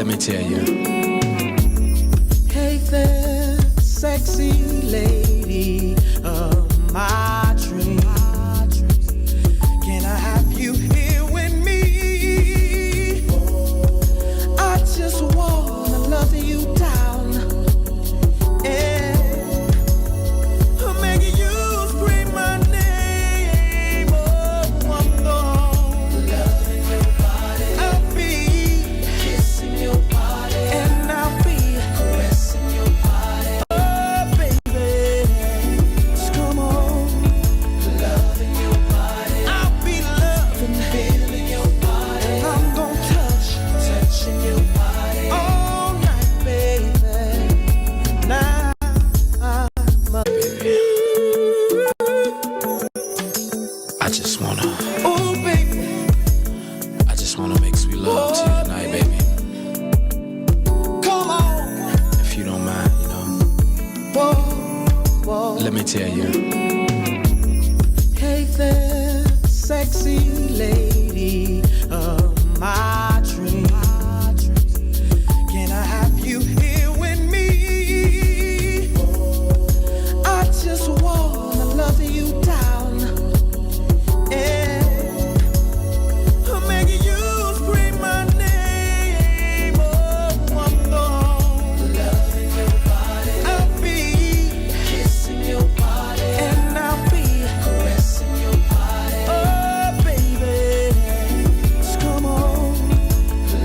Let me tell you. Hey there, sexy lady of my dreams. Can I have you here with me? I just wanna love you down. Yeah. I'm making you scream my name. Oh, I'm gone. Loving your body. I'll be kissing your body. And I'll be caressing your body. Oh, baby, just come on. Loving your body. I'll be loving, feeling your body. And I'm gonna touching your body all night, baby. Now I'm a baby. Oh, baby. I just wanna make sweet love to you tonight, baby. Come on. If you don't mind, you know. Whoa, whoa. Let me tell you. Hey there, sexy lady of my dreams. Can I have you here with me? I just wanna love you down. Yeah. I'm making you scream my name. Oh, I'm gone. Loving your body. I'll be kissing your body. And I'll be caressing your body. Oh, baby, just come on.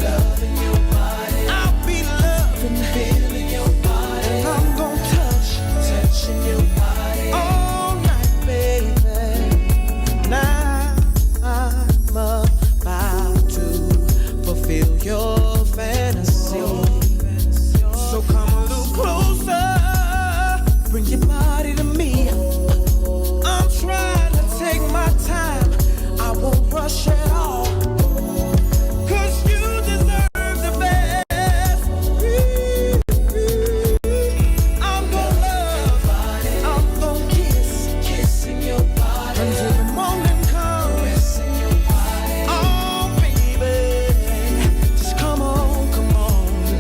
Loving your body. I'll be loving, feeling your body. And I'm gonna touching your body all night, baby. Now I'm about to fulfill your fantasy. So come a little closer, bring your body to me. I'm trying to take my time, I won't rush at all. 'Cause you deserve the best. I'm gonna love, I'm gonna kissing your body until the morning comes. Oh, baby, just come on,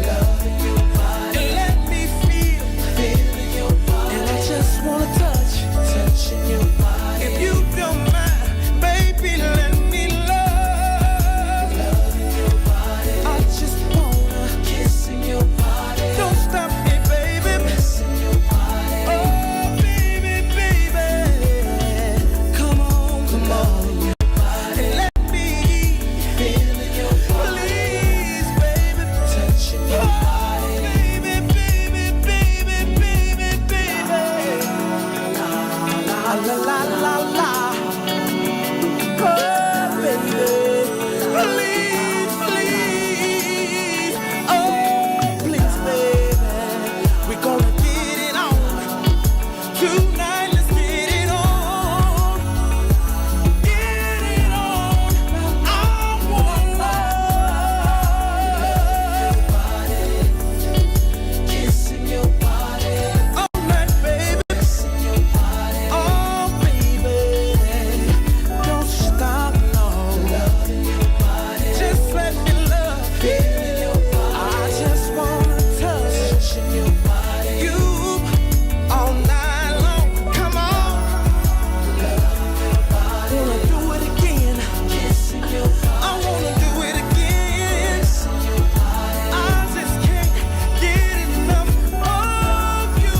loving your body. And let me feeling your body. And I just wanna touching your body. If you don't mind, baby, let me love, loving your body. I just wanna kissing your body. Don't stop me, baby, missing your body. Oh, baby, come on, and let me feeling your body. Please, baby, touching your body. Baby. La la la la. Oh, baby, please. Oh, please, baby. We gonna get it on tonight. Let's get it on. Get it on. I wanna love. Kissing your body all night, baby. Kissing your body. Oh, baby, don't stop, no. Loving your body. Just let me love. Feeling your body. I just wanna touching your body. You all night long. Come on. Loving your body. Wanna do it again. Kissing your body. I wanna do it again. Kissing your body. I just can't get enough of you,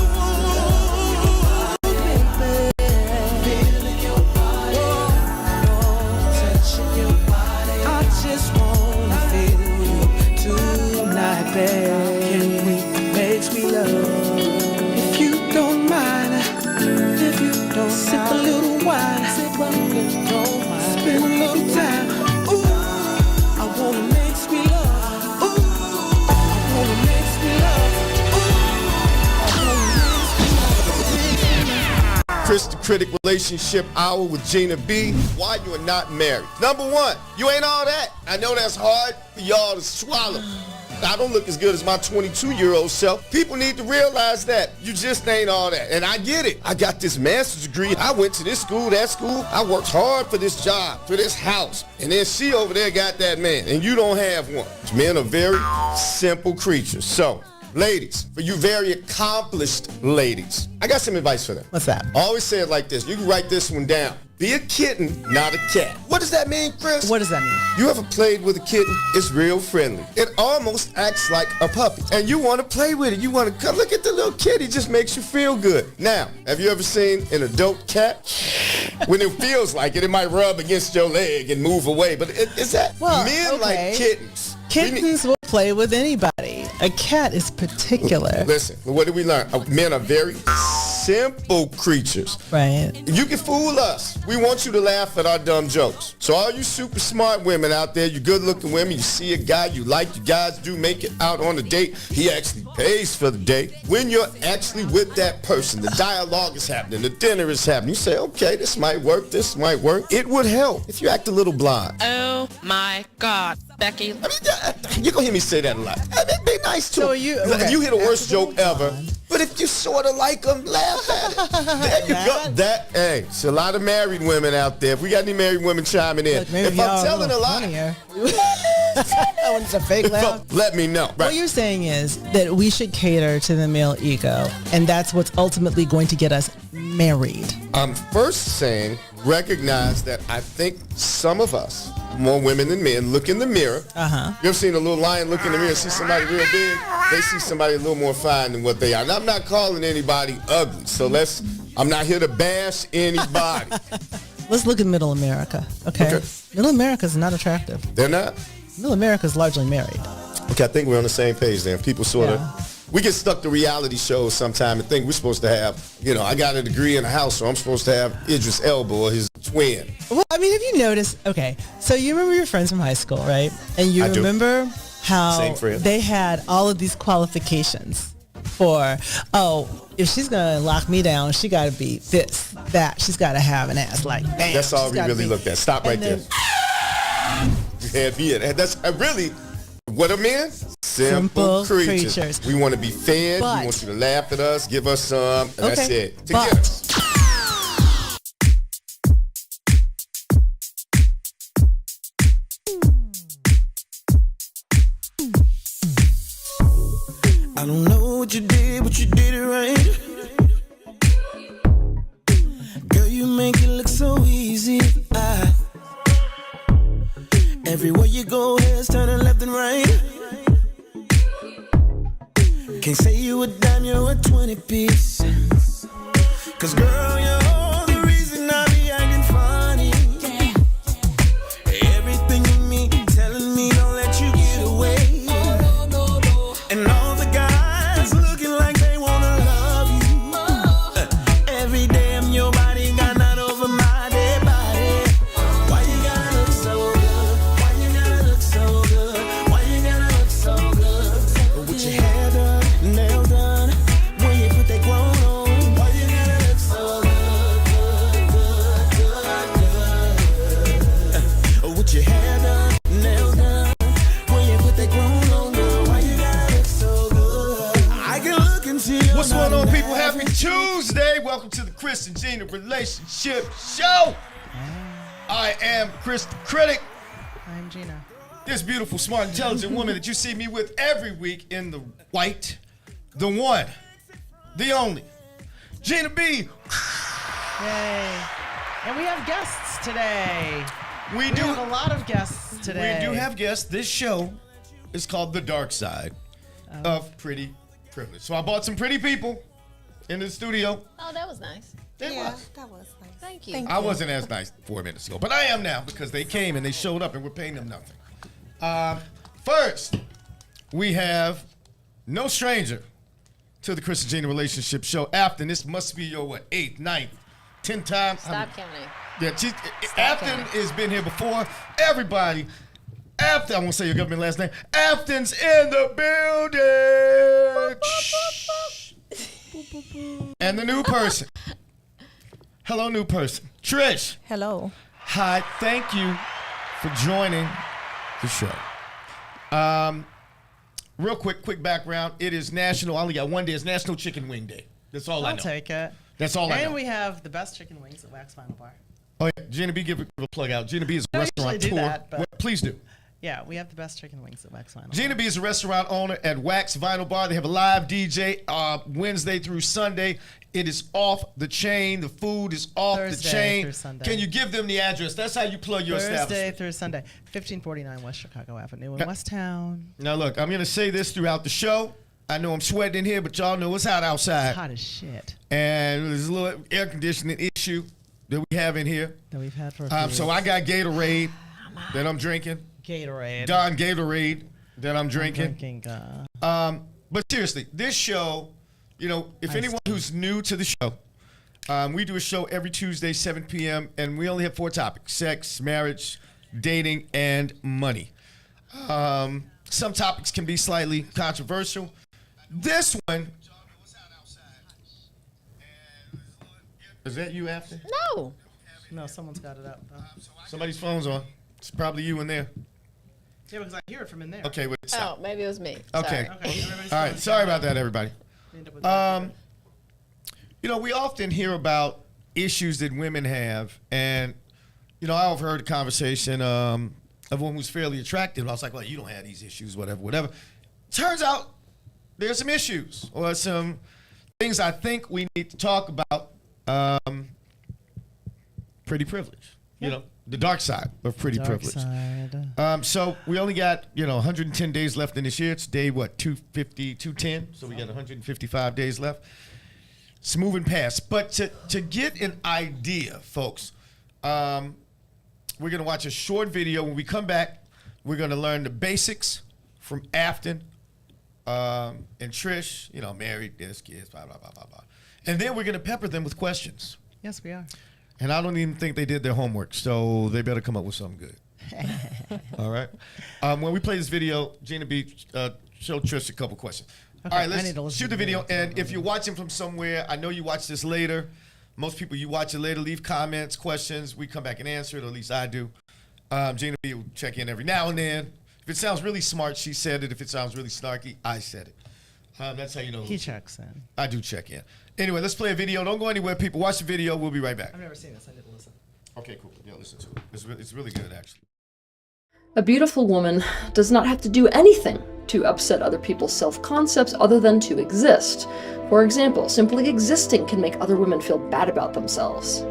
baby. Feeling your body. Touching your body. I just wanna feel you tonight, babe. Can we make sweet love? If you don't mind, sip a little wine, spend a little time. Ooh, I wanna make sweet love. Ooh, I wanna make sweet love. Ooh, I wanna make sweet love. Kris the Critic Relationship Hour with Gina B. Why you are not married? Number one, you ain't all that. I know that's hard for y'all to swallow. I don't look as good as my 22-year-old self. People need to realize that. You just ain't all that. And I get it. I got this master's degree. I went to this school, that school. I worked hard for this job, for this house. And then she over there got that man, and you don't have one. Men are very simple creatures. So, ladies, for you very accomplished ladies, I got some advice for them. What's that? I always say it like this. You can write this one down. Be a kitten, not a cat. What does that mean, Kris? What does that mean? You ever played with a kitten? It's real friendly. It almost acts like a puppy. And you want to play with it. You want to come look at the little kitty. It just makes you feel good. Now, have you ever seen an adult cat? When it feels like it, it might rub against your leg and move away. But is that men like kittens? Kittens will play with anybody. A cat is particular. Listen, what did we learn? Men are very simple creatures. Right. You can fool us. We want you to laugh at our dumb jokes. So all you super smart women out there, you good looking women, you see a guy you like, you guys do make it out on a date. He actually pays for the date. When you're actually with that person, the dialogue is happening, the dinner is happening. You say, okay, this might work, this might work. It would help if you act a little blind. Oh my God, Becky. I mean, you're going to hear me say that a lot. I mean, be nice to So him. you hear the worst joke ever. But if you sort of like them, laugh at it. There you go. Hey, it's a lot of married women out there. If we got any married women chiming in. Look, maybe if I'm telling a lie, that one's a fake laugh. let me know. Right. What you're saying is that we should cater to the male ego, and that's what's ultimately going to get us married. I'm first saying recognize that I think some of us, more women than men, look in the mirror. You ever seen a little lion look in the mirror and see somebody real big? They see somebody a little more fine than what they are. And I'm not calling anybody ugly, so I'm not here to bash anybody. Let's look at Middle America, okay? Middle America is not attractive. They're not? Middle America is largely married. Okay, I think we're on the same page then. People sort of, we get stuck to reality shows sometime and think we're supposed to have, I got a degree in a house, so I'm supposed to have Idris Elba or his twin. Well, I mean, have you noticed, okay, so you remember your friends from high school, right? And you remember how they had all of these qualifications for, if she's going to lock me down, she got to be this, that. She's got to have an ass like that. That's all we really looked at. Stop right there. You had me at. That's really, what are men? Simple creatures. We want to be fed. We want you to laugh at us, give us some, and that's it. To get us. I don't know what you did, but you did it right. Girl, you make it look so easy. Everywhere you go, heads turning left and right. Can't say you a dime, you're a 20-piece. 'Cause girl, you're the reason I be acting funny. Everything in me telling me don't let you get away. And all the guys looking like they wanna love you. Every day I'm your body got not over my dead body. Why you gotta look so good? Why you gotta look so good? Why you gotta look so good? With your hair done, nails done, when you put that grown on. Why you gotta look so good? With your hair done, nails done, when you put that grown on, girl. Why you gotta look so good? I can look into your What's going on, people? Happy Tuesday. Welcome to the Kris and Gina Relationship Show. I am Kris the Critic. I'm Gina. This beautiful, smart, intelligent woman that you see me with every week in the white, the one, the only, Gina B. Yay. And we have guests today. We have a lot of guests today. We do have guests. This show is called The Dark Side of Pretty Privilege. So I brought some pretty people into the studio. Oh, that was nice. It was. That was nice. Thank you. I wasn't as nice 4 minutes ago, but I am now because they came and they showed up and we're paying them nothing. First, we have no stranger to the Kris and Gina Relationship Show. Afton, this must be your, 8th, 9th, 10th time? Stop counting. Yeah, Afton has been here before. Everybody, Afton, I won't say your government last name. Afton's in the building. And the new person. Hello, new person. Trish. Hello. Hi, thank you for joining the show. real quick background. It is National, I only got one day. It's National Chicken Wing Day. That's all I know. I'll take it. That's all I know. And we have the best chicken wings at Wax Vinyl Bar. Oh, yeah. Gina B, give a plug out. Gina B is a restaurant do tour. that, but Please do. yeah, we have the best chicken wings at Wax Vinyl. Gina B is a restaurant owner at Wax Vinyl Bar. They have a live DJ Wednesday through Sunday. It is off the chain. The food is off Thursday the chain. through Sunday. Can you give them the address? That's how you plug your Thursday establishment. through Sunday, 1549 West Chicago Avenue in Westtown. Now, look, I'm going to say this throughout the show. I know I'm sweating in here, but y'all know it's hot outside. It's hot as shit. And there's a little air conditioning issue that we have in here. That we've had for a few So I got Gatorade that I'm drinking. Gatorade. Don Gatorade that I'm drinking. But seriously, this show, you know, if anyone who's new to the show, we do a show every Tuesday, 7 p.m., and we only have 4 topics: sex, marriage, dating, and money. Some topics can be slightly controversial. This one, is that you after? No, someone's got it up. Somebody's phone's on. It's probably you in there. Yeah, because I hear it from in there. Okay, wait, stop. Oh, maybe it was me. Okay. Okay. All right. Sorry about that, everybody. You know, we often hear about issues that women have, and you know, I've heard a conversation of one who's fairly attractive. I was like, well, you don't have these issues, whatever. Turns out there's some issues or some things I think we need to talk about. Pretty privilege, you know, the dark side of pretty privilege. So we only got, 110 days left in this year. It's day, 250, 210? So we got 155 days left. It's moving past. But to get an idea, folks, we're going to watch a short video. When we come back, we're going to learn the basics from Afton and Trish, married, this, kids, blah, blah, blah, blah, blah. And then we're going to pepper them with questions. Yes, we are. And I don't even think they did their homework, so they better come up with something good. All right? When we play this video, Gina B, show Trish a couple questions. Okay, all right, let's shoot the video. And if you're watching from somewhere, I know you watch this later. Most people, you watch it later. Leave comments, questions. We come back and answer it, or at least I do. Gina B will check in every now and then. If it sounds really smart, she said it. If it sounds really snarky, I said it. That's how you know. He checks in. I do check in. Anyway, let's play a video. Don't go anywhere, people. Watch the video. We'll be right back. I've never seen this. I didn't listen. Okay, cool. Yeah, listen to it. It's really good, actually. A beautiful woman does not have to do anything to upset other people's self-concepts other than to exist. For example, simply existing can make other women feel bad about themselves.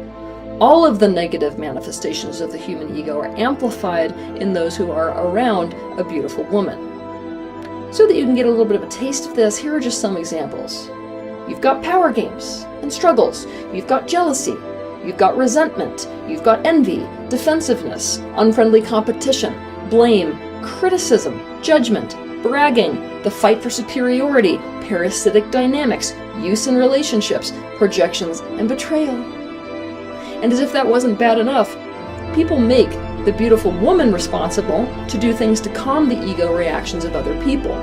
All of the negative manifestations of the human ego are amplified in those who are around a beautiful woman. So that you can get a little bit of a taste of this, here are just some examples. You've got power games and struggles. You've got jealousy. You've got resentment. You've got envy, defensiveness, unfriendly competition, blame, criticism, judgment, bragging, the fight for superiority, parasitic dynamics, use in relationships, projections, and betrayal. And as if that wasn't bad enough, people make the beautiful woman responsible to do things to calm the ego reactions of other people.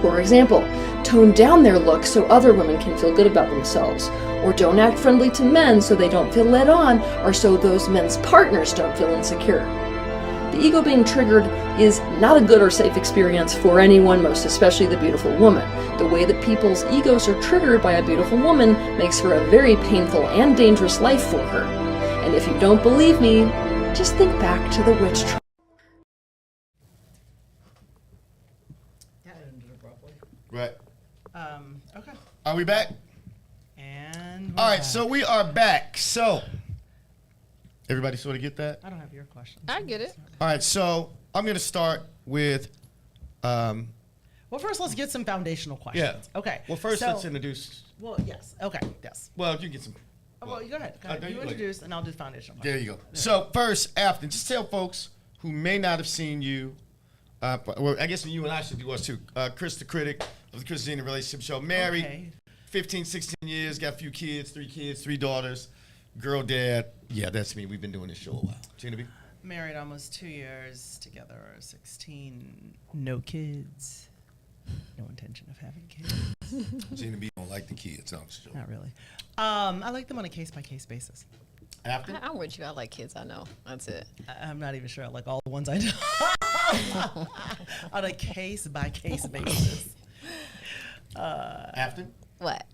For example, tone down their looks so other women can feel good about themselves, or don't act friendly to men so they don't feel led on, or so those men's partners don't feel insecure. The ego being triggered is not a good or safe experience for anyone, most especially the beautiful woman. The way that people's egos are triggered by a beautiful woman makes for a very painful and dangerous life for her. And if you don't believe me, just think back to the witch trial. Right. Okay. Are we back? And all right, so we are back. So, everybody sort of get that? I don't have your question. I get it. All right, so I'm going to start with... well, first, let's get some foundational questions. Yeah. Okay. Well, first, let's introduce... Well, yes. Okay, yes. Well, you get some... Well, you go ahead. You introduce, and I'll do foundational There questions. you go. Yeah. So, first, Afton, just tell folks who may not have seen you... well, I guess you and I should do us too. Kris the critic of the Kris Gina Relationship Show. Married, 15, 16 years, got a few kids, 3 daughters, girl dad. Yeah, that's me. We've been doing this show a while. Gina B? Married almost 2 years, together 16, no kids. No intention of having kids. Gina B don't like the kids, don't she? Not really. I like them on a case-by-case basis. Afton? I'm with you. I like kids. I know. That's it. I'm not even sure I like all the ones I know. On a case-by-case basis. Afton, What?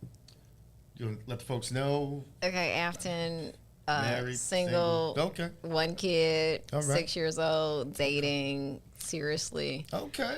you let the folks know. Okay, Afton, Married, single, Okay. 1 kid, All right. 6 years old, dating seriously. Okay.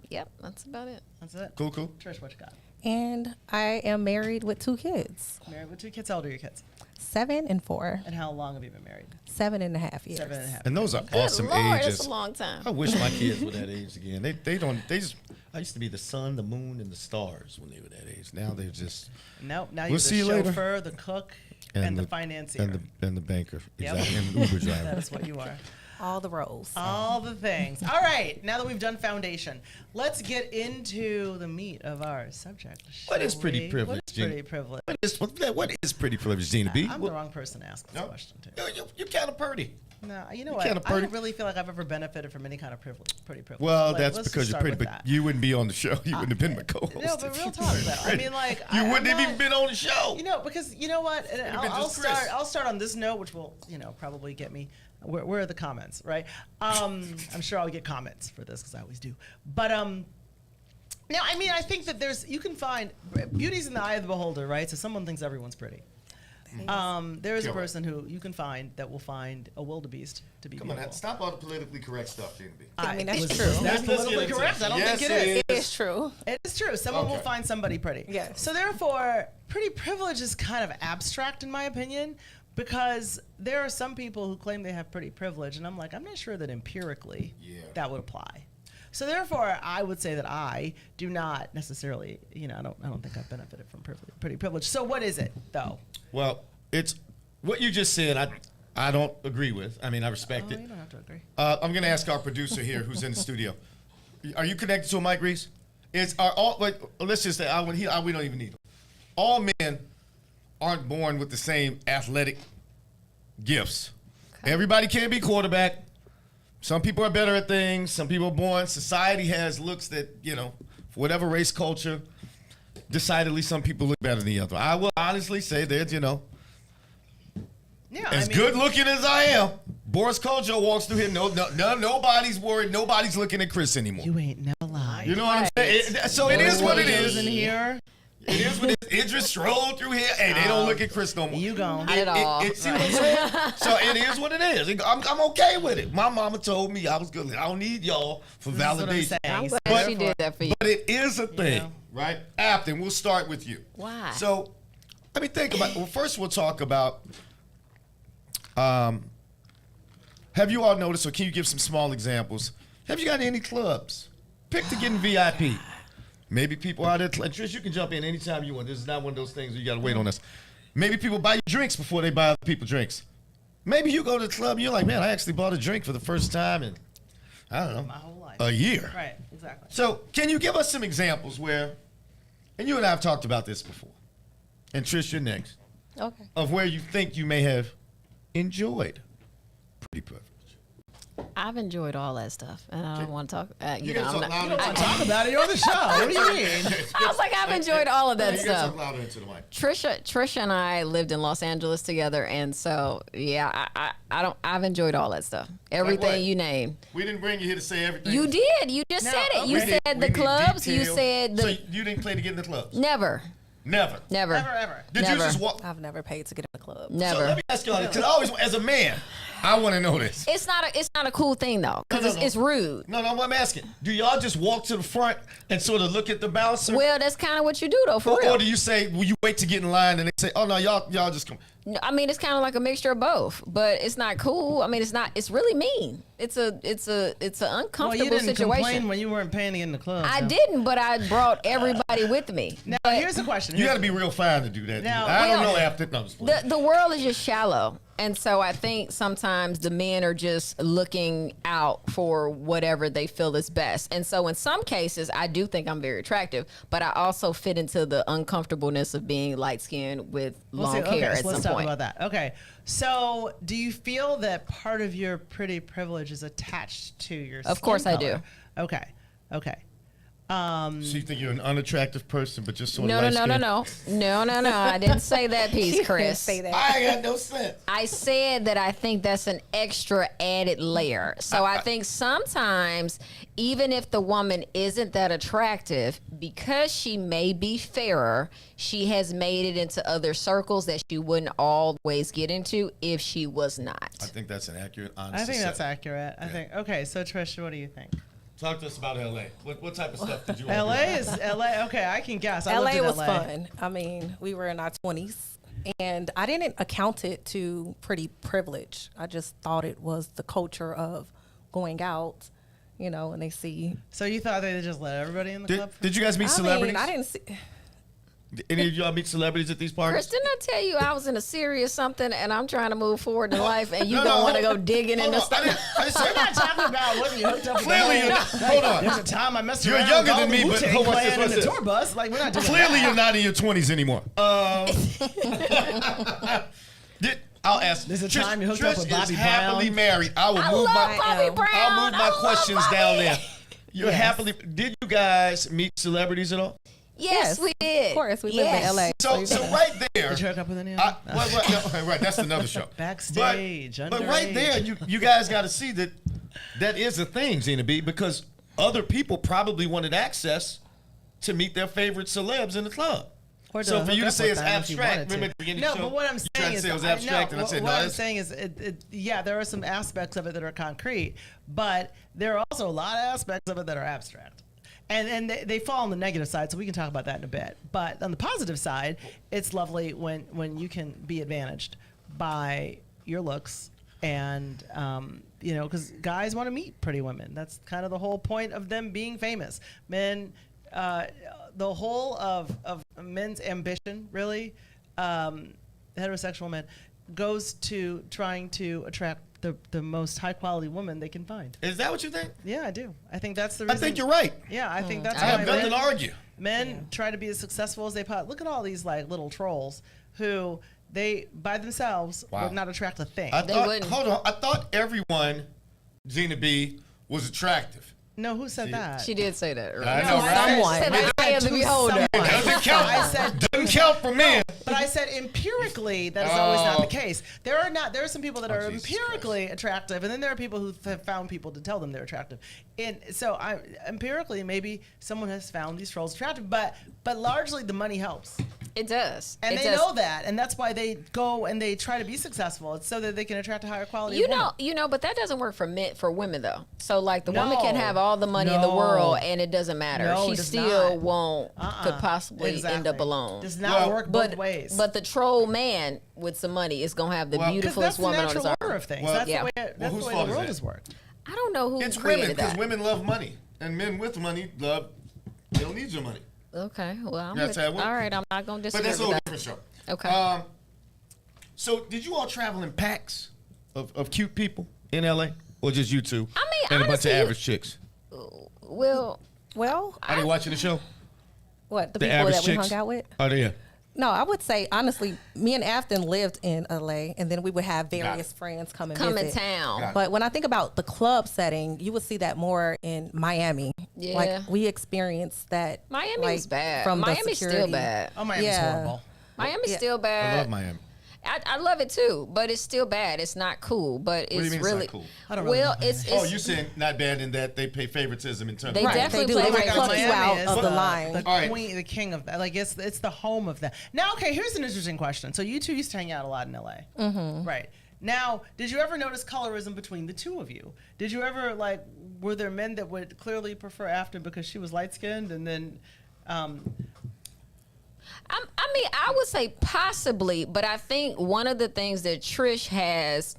Yep, that's about it. That's it. Cool. Trish, what you got? And I am married with 2 kids, Married with 2 kids. How old are your kids? 7 and 4, And how long have you been married? 7.5 years. 7.5. And those are awesome Good Lord, ages. that's a long time. I wish my kids were that age again. They don't. They just. I used to be the sun, the moon, and the stars when they were that age. Now they're just. Nope. Now We'll you're see the you later. chauffeur, the cook, and the financier. and the banker. Yep. Exactly. And the Uber driver. That is what you are. All the roles. All the things. All right. Now that we've done foundation, let's get into the meat of our subject. What is shall pretty we? privilege, What is Gina? pretty privilege? What is pretty privilege, Gina B? I'm the wrong person to ask this question to. You're kind of pretty. No, you know You what? kinda I pretty. don't really feel like I've ever benefited from any kind of privilege. Pretty privilege. Well, Like, that's let's because just you're start pretty, with but that. you wouldn't be on the show. You wouldn't have been my co-host. No, but real talk though. I mean, like you I'm wouldn't have not- even been on the show. You know, because you know what? And been I'll just Kris. start on this note, which will, probably get me. Where are the comments, right? I'm sure I'll get comments for this because I always do. But now, I mean, I think that you can find beauty's in the eye of the beholder, right? So someone thinks everyone's pretty. There is a person who you can find that will find a wildebeest to be Come on, beautiful. stop all the politically correct stuff, Gina B. I mean, that's Was true. that Let's get politically into correct? it. I don't Yes, think it is. It is true. It is true. Someone will Okay. find somebody pretty. Yes. So therefore, pretty privilege is kind of abstract in my opinion, because there are some people who claim they have pretty privilege, and I'm like, I'm not sure that empirically that would apply. So therefore, I would say that I do not necessarily, I don't think I've benefited from pretty privilege. So what is it though? Well, it's what you just said. I don't agree with. I mean, I respect You it. don't have to agree. I'm going to ask our producer here, who's in the studio. Are you connected to a mic, Reese? Let's just say we don't even need them. All men aren't born with the same athletic gifts. Okay. Everybody can't be quarterback. Some people are better at things. Some people are born. Society has looks that, for whatever race, culture, decidedly some people look better than the other. I will honestly say that, as good looking as I am, Boris Kojo walks through here. Nobody's worried. Nobody's looking at Kris anymore. You ain't never lied. You know what I'm saying? So it is what it is. In here. It is what it is. Idris strolled through here, and they don't look at Kris no more. You gone. Not at all. See what I'm saying? So it is what it is. I'm okay with it. My mama told me I was good. I don't need y'all for validation. I'm glad she did that for you. But it is a thing, right? Afton, we'll start with you. Why? So let me think about. Well, first we'll talk about. Have you all noticed, or can you give some small examples? Have you got any clubs? Pick to get in VIP. Maybe people out there, Trish, you can jump in anytime you want. This is not one of those things where you got to wait on us. Maybe people buy you drinks before they buy other people drinks. Maybe you go to the club and you're like, man, I actually bought a drink for the first time in, I don't know, My whole life. a year. Right, exactly. So can you give us some examples where, and you and I have talked about this before, and Trish, you're next, Okay. of where you think you may have enjoyed pretty privilege. I've enjoyed all that stuff, and I don't want to talk. You gotta talk louder. Talk about it. You're on the show. What do you mean? I was like, I've enjoyed all of that You gotta stuff. talk louder into the mic. Trisha and I lived in Los Angeles together, and so I've enjoyed all that stuff. Everything what? you name. We didn't bring you here to say everything. You did. You just said it. You said the clubs. You said So the you didn't play to get in the clubs? never, Never. never, Ever. Did you Never. just walk? I've never paid to get in the club. So never. let me ask y'all, because I always, as a man, I want to know this. It's not a cool thing though, because No. it's rude. No, I'm asking. Do y'all just walk to the front and sort of look at the bouncer? Well, that's kind of what you do though, for real. Or do you say, will you wait to get in line and they say, oh no, y'all just come. No, I mean, it's kind of like a mixture of both, but it's not cool. I mean, it's not. It's really mean. It's an Well, uncomfortable you didn't complain situation. when you weren't paying to get in the club. I so. didn't, but I brought everybody with me. Now, here's the question. You got to be real fine to do that. Now- I don't Well, know after. No, I'm just playing. The world is just shallow. And so I think sometimes the men are just looking out for whatever they feel is best. And so in some cases, I do think I'm very attractive, but I also fit into the uncomfortableness of being light skinned with long hair at so let's some talk point. about that. Okay. So do you feel that part of your pretty privilege is attached to your Of skin course I color? do. Okay. So you think you're an unattractive person, but just sort of No. I didn't say that piece, Chris. Didn't say that. I ain't got no sense. I said that I think that's an extra added layer. So I think sometimes, even if the woman isn't that attractive, because she may be fairer, she has made it into other circles that she wouldn't always get into if she was not. I think that's an accurate, honest I think that's assessment. accurate. I think. Okay, so Trish, what do you think? Talk to us about LA. What type of stuff did you LA is LA. Okay, I can guess. I LA lived in was LA. fun. I mean, we were in our 20s, and I didn't account it to pretty privilege. I just thought it was the culture of going out, and they see. So you thought they just let everybody in the club? Did you guys meet celebrities? I didn't see. Any of y'all meet celebrities at these parties? Chris, didn't I tell you I was in a serious something and I'm trying to move forward in life and you don't want to go digging into stuff? We're not talking about whether you hooked up with Clearly you're not. Hold on. There's a time I messed You're around. younger with than me, all the but Wu-Tang hold on, Clan what's in the this? tour bus. Like, we're not doing Clearly that. you're not in your 20s anymore. I'll ask. There's a time you hooked up with Trish Bobby is happily Brown. married. I will move love Bobby Brown. I'll move my I love questions Bobby. down there. You're Yes. happily. Did you guys meet celebrities at all? Yes, we did. Of course, we lived in LA. So right there. Did you hook up with any of I, them? right, that's another show. Backstage, but right underage. there, you guys got to see that is a thing, Gina B, because other people probably wanted access to meet their favorite celebs in the club. Or So for hook you to up say with it's them if you abstract, wanted to. remember at the beginning No, of the show, but what I'm you saying tried to is, say it was abstract, and I said, no, what I'm that's... saying is, yeah, there are some aspects of it that are concrete, but there are also a lot of aspects of it that are abstract. And they fall on the negative side, so we can talk about that in a bit. But on the positive side, it's lovely when you can be advantaged by your looks and, because guys want to meet pretty women. That's kind of the whole point of them being famous. Men, the whole of men's ambition, really, heterosexual men, goes to trying to attract the most high quality woman they can find. Is that what you think? Yeah, I do. I think that's the I reason. think you're right. Yeah, I think that's I have why nothing to argue. men try to be as successful as they possibly. Look at all these like little trolls who they by themselves Wow. would not attract a thing. wouldn't. Hold on. I thought everyone, Gina B, was attractive. No, who said that? She did say that earlier. I know, right? Someone. Said the eye of the beholder. Doesn't count. I said, Doesn't count for men. but I said empirically that is always not the Oh. case. There are some people that are Jesus empirically attractive, and then there are people who have found people to tell them they're attractive. And so empirically, maybe someone has found these trolls attractive, but largely the money helps. It does. And It they does. know that, and that's why they go and they try to be successful. It's so that they can attract a higher quality. You of woman. know, but that doesn't work for women though. So like the woman No. can have all the money in the No. world and it doesn't matter. No, She it does still not. won't could possibly end Exactly. up alone. Does not work both ways. But the troll man with some money is gonna have the Well, 'cause because beautifulest that's the woman on natural his order arm. of things. Well, That's yeah. the way, Well, that's whose the way fault the is world that? has worked. I don't know who It's women, created because that. women love money. And men with money they don't need your money. Okay, well, I'm That's how it works. all right. I'm not gonna But disagree that's a with whole that. different show. Okay. So did you all travel in packs of cute people in LA? Or just you two? I mean, and a bunch honestly, of average chicks. Well, Are they watching the show? What, the The people average that we chicks? hung out with? Are they? No, I would say, honestly, me and Afton lived in LA, and then we would have various friends come and come in visit. town. Got it. But when I think about the club setting, you would see that more in Miami. Yeah. Like, we experienced that. Miami like, is bad. From the Miami's still security. bad. Oh, Miami's Yeah. horrible. Miami's Yeah. still bad. I love Miami. I love it too, but it's still bad. It's not cool, but do you it's mean it's not really cool? I don't really well. like It's Oh, you saying not bad in that they pay favoritism in terms They of definitely They do. play They like will pluck you Miami out is of the line. The All right. queen, the king of that. Like it's the home of that. Now, okay, here's an interesting question. So you two used to hang out a lot in LA, right? Now, did you ever notice colorism between the two of you? Did you ever were there men that would clearly prefer Afton because she was light skinned, and then? I mean, I would say possibly, but I think one of the things that Trish has,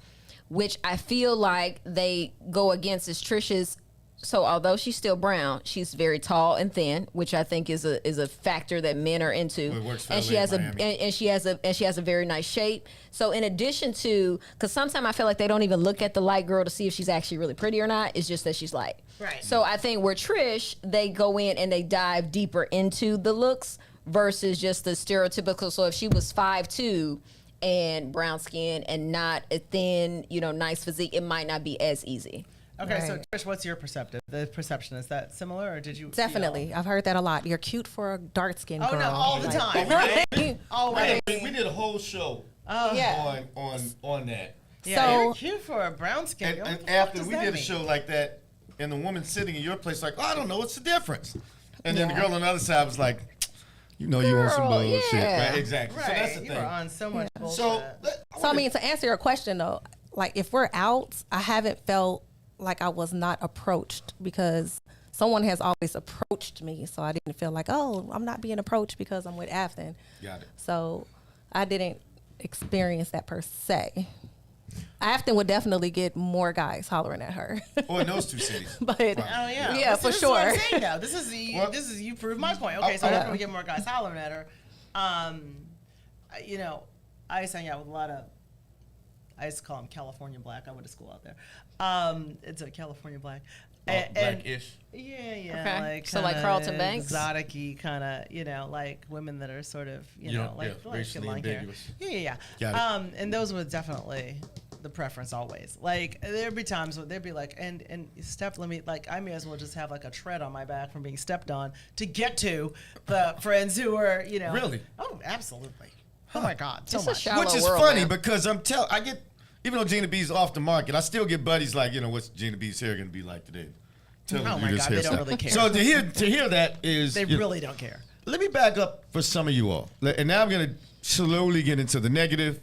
which I feel like they go against, is Trish's. So although she's still brown, she's very tall and thin, which I think is a factor that men are into. Well, it works for and LA, she has Miami. and she has a very nice shape. So in addition to, because sometimes I feel like they don't even look at the light girl to see if she's actually really pretty or not. It's just that she's light. Right. So I think where Trish, they go in and they dive deeper into the looks versus just the stereotypical. So if she was 5'2" and brown skin and not a thin, nice physique, it might not be as easy. Okay, Right. so Trish, what's your the perception? Is that similar, or did you Definitely. I've heard that a lot. You're cute for a dark-skinned girl. Oh, no, all the time, right? Always. We did a whole show Yeah. on that. Yeah, So- you're cute for a brown skin. And after we did a show like that, and the woman sitting in your place like, oh, I don't know, what's the difference? And then the girl on the other side was like, you know, you want some bullshit. yeah. Right, exactly. Right, So that's the you thing. were on so much bullshit. So I mean, to answer your question though, like if we're out, I haven't felt like I was not approached because someone has always approached me. So I didn't feel like, oh, I'm not being approached because I'm with Afton. Got it. So I didn't experience that per se. Afton would definitely get more guys hollering at her. Or in those two cities. But Oh yeah, yeah, this for is what I'm sure. saying, though. This is you proved my point. Okay, so after we get more guys hollering at her, you know, I used to hang out with a lot of. I used to call them California black. I went to school out there. It's a California black. Black-ish. Yeah, Okay. like So, like Carlton Banks? exotic-y kind of, you know, like women that are sort of, you know, like racially long hair. ambiguous. Yeah. Got it. And those were definitely the preference always. Like there'd be times where they'd be like, and step, let me, like, I may as well just have like a tread on my back from being stepped on to get to the friends who are, you know. Really? Oh, absolutely. Oh my God, so It's a much. shallow Which is world, funny man. because I get, even though Gina B's off the market, I still get buddies like, you know, what's Gina B's hair going to be like today? Tell Oh me my this God, they don't hairstyle. really care. So to hear that is, They really don't care. Let me back up for some of you all. And now I'm going to slowly get into the negative,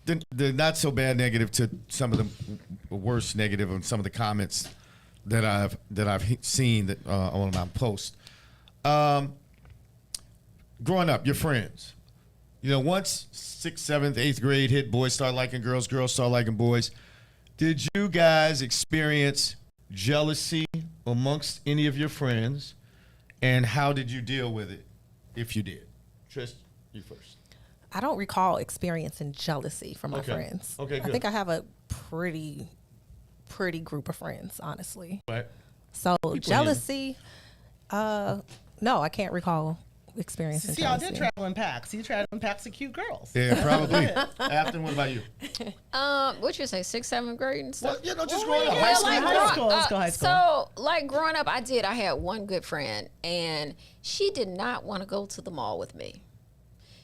the not so bad negative to some of the worse negative on some of the comments that I've seen that on my post. Growing up, your friends. You know, once 6th, 7th, 8th grade hit, boys start liking girls, girls start liking boys. Did you guys experience jealousy amongst any of your friends? And how did you deal with it, if you did? Trish, you first. I don't recall experiencing jealousy from my friends. Okay, I good. think I have a pretty group of friends, honestly. Right. So jealousy, no, I can't recall experiencing See, y'all jealousy. did travel in packs. You travel in packs of cute girls. Yeah, probably. Afton, what about you? What you say, 6th, 7th grade and stuff? Well, you know, just growing up. Yeah, High school. like, High school, let's go high school. So, like growing up, I had one good friend, and she did not want to go to the mall with me.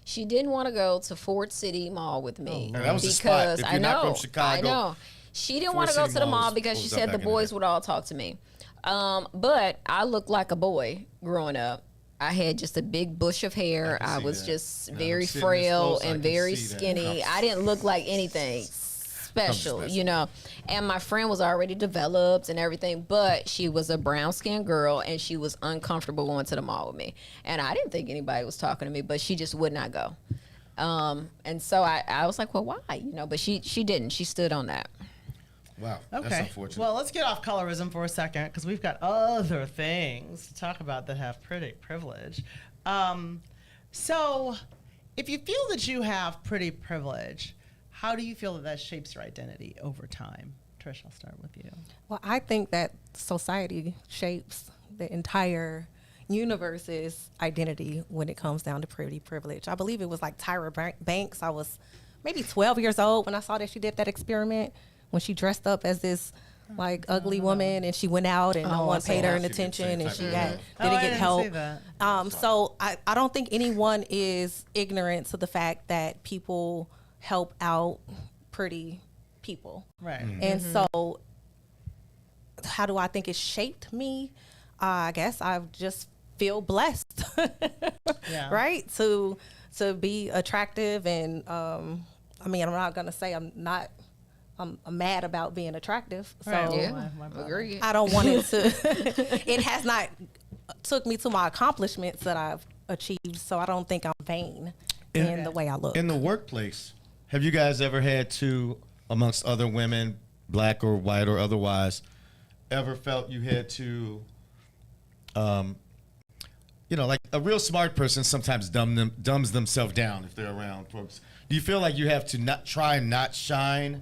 She didn't want to go to Ford City Mall with me And that was a because spot. If you're not from Chicago, I know. She didn't Ford want to go City to the Mall mall was because she closed up said the back in the boys day. would all talk to me. But I looked like a boy growing up. I had just a big bush of hair. I I see was that. just Now, very I'm sitting this frail close, I and can very see that. skinny. I didn't look like anything special, special. you know. And my friend was already developed and everything, but she was a brown-skinned girl, and she was uncomfortable going to the mall with me. And I didn't think anybody was talking to me, but she just would not go. And so I was like, well, why? You know, but she didn't. She stood on that. Wow, that's Okay. unfortunate. Well, let's get off colorism for a second because we've got other things to talk about that have pretty privilege. So, if you feel that you have pretty privilege, how do you feel that shapes your identity over time? Trish, I'll start with you. Well, I think that society shapes the entire universe's identity when it comes down to pretty privilege. I believe it was like Tyra Banks. I was maybe 12 years old when I saw that she did that experiment when she dressed up as this like ugly woman and she went out and no one paid her any attention and she didn't get help. So I don't think anyone is ignorant to the fact that people help out pretty people. Right. And so how do I think it shaped me? I guess I just feel blessed, Yeah. right? To be attractive and I mean, I'm not gonna say I'm mad about being attractive. So Right. Yeah, my brother. agree. I don't want it to. It has not took me to my accomplishments that I've achieved. So I don't think I'm vain in the way I look. In the workplace, have you guys ever had to, amongst other women, black or white or otherwise, ever felt you had to, you know, like a real smart person sometimes dumbs themselves down if they're around folks. Do you feel like you have to not shine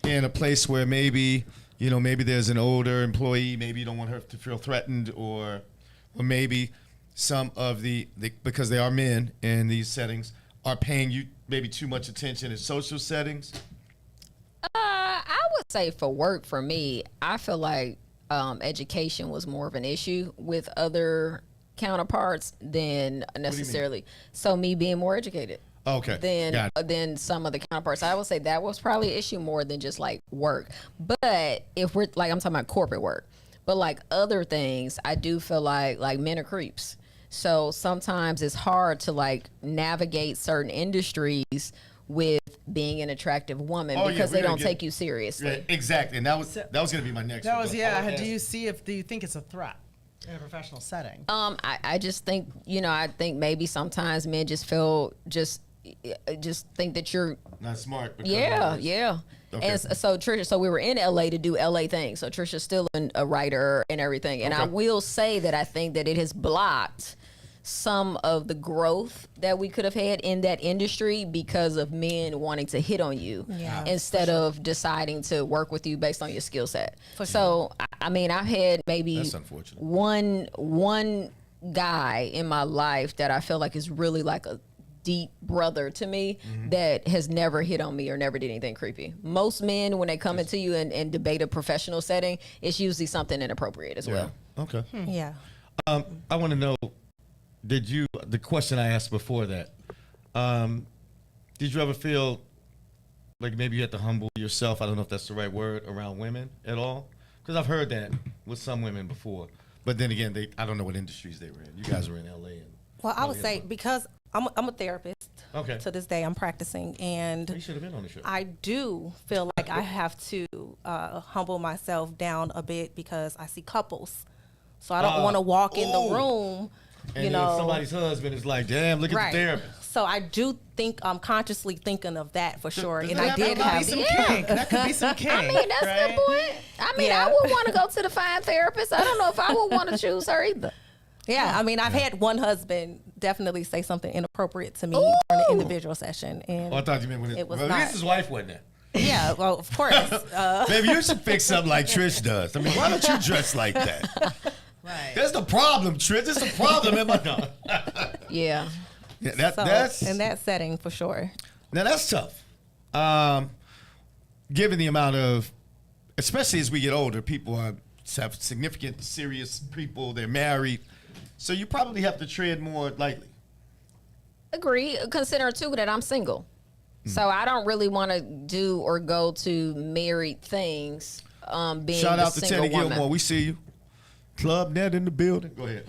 in a place where maybe, you know, maybe there's an older employee, maybe you don't want her to feel threatened, or maybe some of the because they are men in these settings, are paying you maybe too much attention in social settings? I would say for work for me, I feel like education was more of an issue with other counterparts than necessarily. So me being more educated. Okay. Than some of the counterparts. I would say that was probably an issue more than just like work. But if we're like, I'm talking about corporate work, but like other things, I do feel like men are creeps. So sometimes it's hard to like navigate certain industries with being an attractive woman because they don't take you seriously. Yeah, exactly. And that was going to be my next one. Do you think it's a threat in a professional setting? I just think, I think maybe sometimes men just think that you're not smart. Yeah. Okay. And so Trisha, so we were in LA to do LA things. So Trisha's still a writer and everything. And I will say that I think that it has blocked some of the growth that we could have had in that industry because of men wanting to hit on you instead of deciding to work with you based on your skill set. So, I mean, I've had maybe one guy in my life that I feel like is really like a deep brother to me that has never hit on me or never did anything creepy. Most men, when they come into you and debate a professional setting, it's usually something inappropriate as well. Okay. Yeah. I want to know, the question I asked before that, did you ever feel like maybe you had to humble yourself? I don't know if that's the right word, around women at all? Because I've heard that with some women before. But then again, I don't know what industries they were in. You guys were in LA. Well, I would say because I'm a therapist. Okay. To this day, I'm practicing, and you should have been on the show. I do feel like I have to humble myself down a bit because I see couples, so I don't want to walk in the room. And then somebody's husband is like, damn, look at the therapist. So I do think I'm consciously thinking of that for sure. And I did have have some kink. That could be some kink. I mean, that's a good point. I mean, I would want to go to the fine therapist. I don't know if I would want to choose her either. Yeah, I mean, I've had one husband definitely say something inappropriate to me during an individual session. And I thought you meant when it was not. not. His wife wasn't there. Yeah, well, of course. Maybe you should fix something like Trish does. I mean, why don't you dress like that? Right. That's the problem, Trish. That's the problem in my dog. Yeah. That's in that setting for sure. Now that's tough. Given the amount of, especially as we get older, people have significant, serious people. They're married, so you probably have to tread more lightly. Agree. Consider too that I'm single, so I don't really want to do or go to married things. Being Shout out to Teddy Gilmore. We see you. Club Net in the building. Go ahead.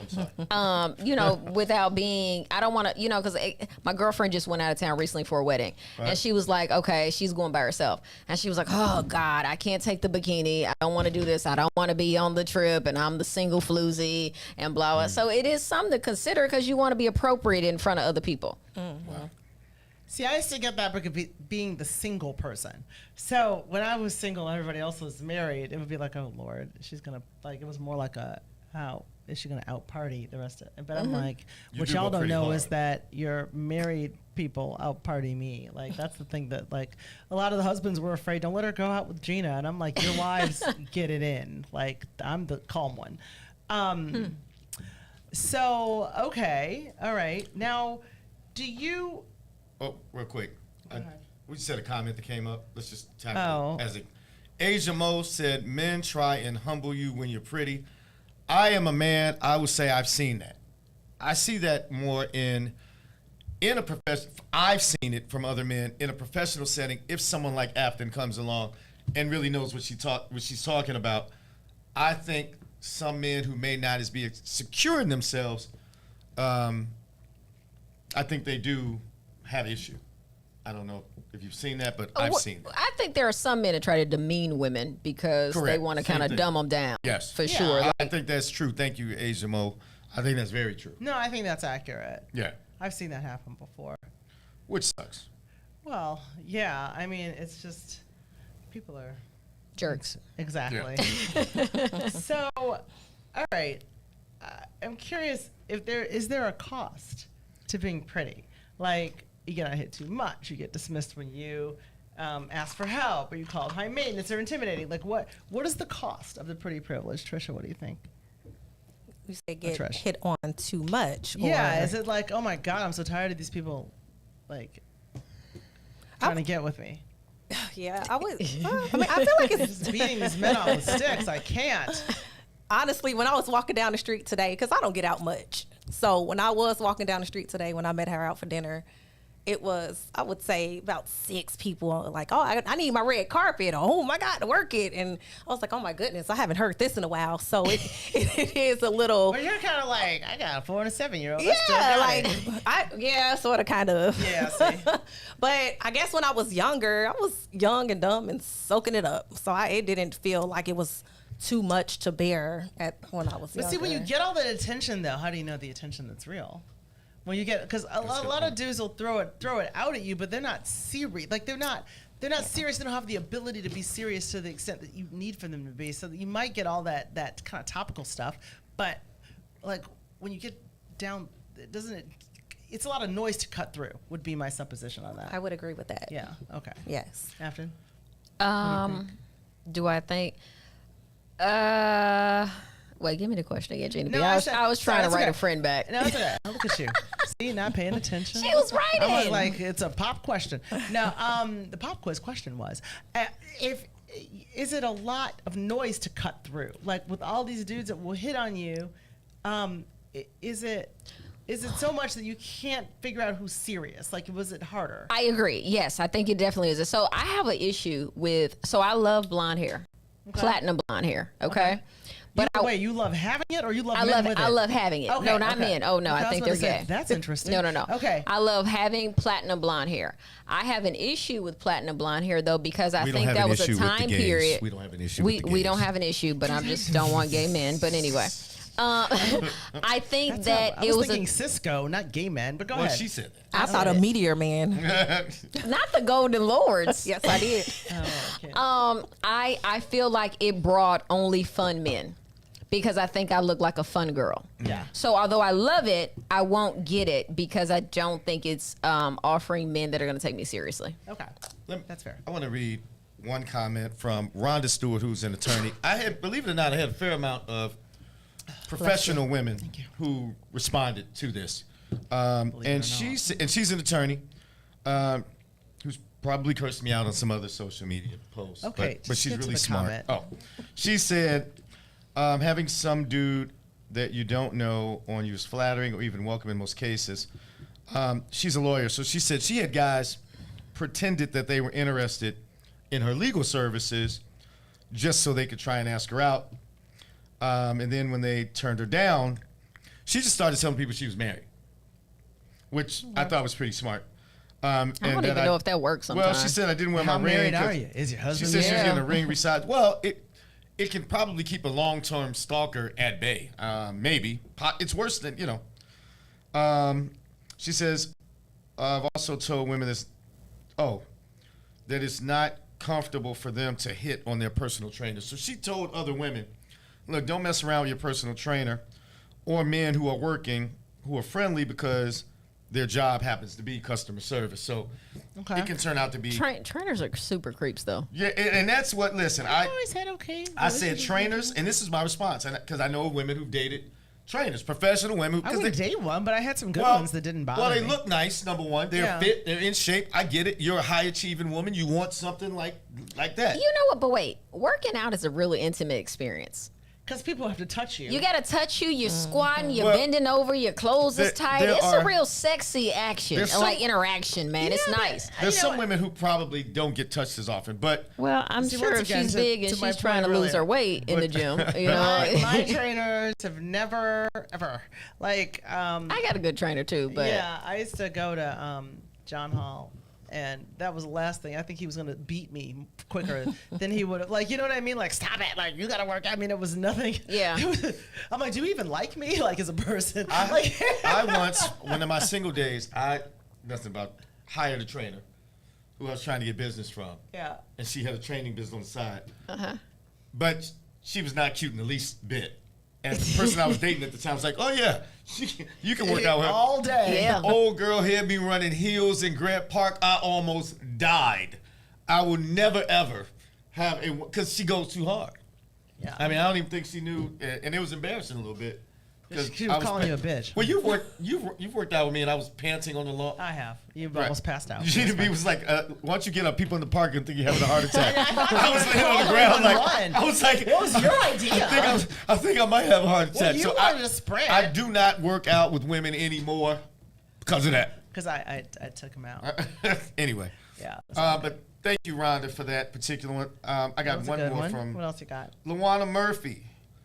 I'm sorry. Without being, I don't want to, because my girlfriend just went out of town recently for a wedding, and she was like, okay, she's going by herself, and she was like, oh God, I can't take the bikini. I don't want to do this. I don't want to be on the trip, and I'm the single floozy and blah blah. So it is something to consider because you want to be appropriate in front of other people. Wow. See, I used to get that because being the single person. So when I was single and everybody else was married, it would be like, oh Lord, she's gonna it was more like how is she gonna out party the rest of it? But I'm like, what y'all don't know is that your married people out party me. Like that's the thing that like a lot of the husbands were afraid. Don't let her go out with Gina, and I'm like, your wives get it in. Like I'm the calm one. So okay, all right. Now, do you? Oh, real quick. We just had a comment that came up. Let's just tap Oh. it. As Asia Mo said, men try and humble you when you're pretty. I am a man. I would say I've seen that. I see that more in a profession. I've seen it from other men in a professional setting. If someone like Afton comes along and really knows what she's talking about, I think some men who may not as be secure in themselves, I think they do have issue. I don't know if you've seen that, but I've seen it. I think there are some men that try to demean women because they want to kind of dumb them down. Yes, for sure. I think that's true. Thank you, Asia Mo. I think that's very true. No, I think that's accurate. Yeah, I've seen that happen before. Which sucks. Well, yeah. I mean, it's just people are jerks. Exactly. Yeah. So, all right. I'm curious if is there a cost to being pretty? Like, you get hit too much, you get dismissed when you ask for help, or you called high maintenance or intimidating. Like, what is the cost of the pretty privilege, Trisha? What do you think? You say get hit on too much. Yeah, is it like, oh my God, I'm so tired of these people, like, trying to get with me? Yeah, I would. I mean, I feel like it's Just beating these men on with sticks. I can't. Honestly, when I was walking down the street today, because I don't get out much. So when I was walking down the street today, when I met her out for dinner, it was, I would say, about 6 people like, oh, I need my red carpet. Oh, my God, to work it. And I was like, oh, my goodness, I haven't heard this in a while. So it is a little. But you're kind of like, I got a 4 and a 7-year-old. Yeah, sort of, kind of. Yeah, see. But I guess when I was younger, I was young and dumb and soaking it up. So it didn't feel like it was too much to bear when I was younger. But see, when you get all that attention, though, how do you know the attention that's real? When you get, because a lot of dudes will throw it out at you, but they're not serious. Like they're not serious. They don't have the ability to be serious to the extent that you need for them to be. So that you might get all that kind of topical stuff, but like when you get down, it's a lot of noise to cut through. Would be my supposition on that. I would agree with that. Yeah. Okay. Yes. Afton? Do I think? Wait, give me the question again, Gina. No, I was trying to write a friend back. No, it's okay. Look at you. See, not paying attention. She was writing. I was like, it's a pop question. No, the pop quiz question was, is it a lot of noise to cut through? Like with all these dudes that will hit on you, is it so much that you can't figure out who's serious? Like, was it harder? I agree. Yes, I think it definitely is. So I have an issue with. So I love blonde hair, platinum blonde hair. Okay. But wait, you love having it, or you love men with it? I love having it. Okay, no, not men. Oh no, I think they're gay. That's interesting. No. Okay. I love having platinum blonde hair. I have an issue with platinum blonde hair though because I think that was a time period. We don't have an issue. We don't have an issue, but I just don't want gay men. But anyway. I think that it was thinking Cisco, not gay men, but go ahead. She said that. I thought a meteor man. Not the Golden Lords. Yes, I did. I feel like it brought only fun men. Because I think I look like a fun girl. Yeah. So although I love it, I won't get it because I don't think it's offering men that are going to take me seriously. Okay. That's fair. I want to read one comment from Rhonda Stewart, who's an attorney. Believe it or not, I had a fair amount of professional women who responded to this. And she's an attorney who's probably cursed me out on some other social media posts. Okay. But she's really smart. Comment. She said, having some dude that you don't know on you is flattering or even welcome in most cases. She's a lawyer, so she said she had guys pretended that they were interested in her legal services just so they could try and ask her out. And then when they turned her down, she just started telling people she was married, which I thought was pretty smart. I don't even know if that works sometimes. Well, she said I didn't wear my ring. How married are you? Is your husband? She said she was getting a ring resized. Well, it can probably keep a long-term stalker at bay. Maybe. It's worse than, she says, I've also told women that it's not comfortable for them to hit on their personal trainer. So she told other women, look, don't mess around with your personal trainer or men who are working, who are friendly because their job happens to be customer service. So it can turn out to be... Trainers are super creeps, though. Yeah, and that's what... Listen, I always said okay. I said trainers, and this is my response, because I know women who've dated trainers, professional women. I wouldn't date one, but I had some good ones that didn't bother me. Well, they look nice, number one. They're fit. They're in shape. I get it. You're a high-achieving woman. You want something like that. You know what? But wait. Working out is a really intimate experience. Because people have to touch you. You got to touch you. You're squatting. You're bending over. Your clothes is tight. It's a real sexy action. And interaction, man. It's nice. There's some women who probably don't get touched as often, but... Well, I'm sure if she's big and she's trying to lose her weight in the gym, My trainers have never, ever, I got a good trainer, too, but... Yeah, I used to go to John Hall. And that was the last thing. I think he was going to beat me quicker than he would have. You know what I mean? Stop it. You got to work. I mean, it was nothing. Yeah. I'm like, do you even like me? As a person? I once, one of my single days, hired a trainer who I was trying to get business from. Yeah. And she had a training business on the side. Uh-huh. But she was not cute in the least bit. And the person I was dating at the time was like, oh, yeah, you can work out with her. All day. Yeah. The old girl had me running heels in Grant Park. I almost died. I will never, ever have because she goes too hard. Yeah. I mean, I don't even think she knew, and it was embarrassing a little bit. She was calling you a bitch. Well, you've worked out with me, and I was panting on the lawn. I have. You've almost passed out. Gina B was like, "Why don't you get up? People in the park and think you're having a heart attack." I was laying on the ground like, I was like, "What was your idea?" I think I might have a heart attack. Well, you so wanted to sprint. I do not work out with women anymore because of that. Because I took him out. Anyway. Yeah. But thank you, Rhonda, for that particular one. I got one more from. What else you got? Luana Murphy.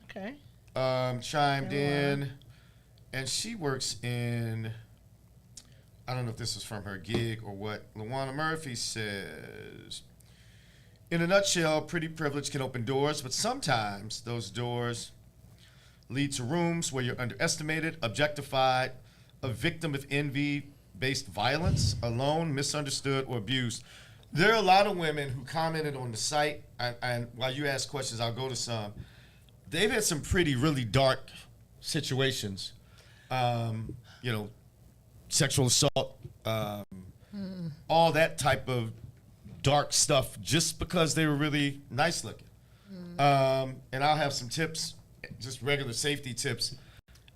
Okay. Chimed in, and she works in. I don't know if this is from her gig or what. Luana Murphy says, in a nutshell, pretty privilege can open doors, but sometimes those doors lead to rooms where you're underestimated, objectified, a victim of envy-based violence, alone, misunderstood, or abused. There are a lot of women who commented on the site, and while you ask questions, I'll go to some. They've had some really dark situations. Sexual assault, all that type of dark stuff, just because they were really nice looking. And I'll have some tips, just regular safety tips,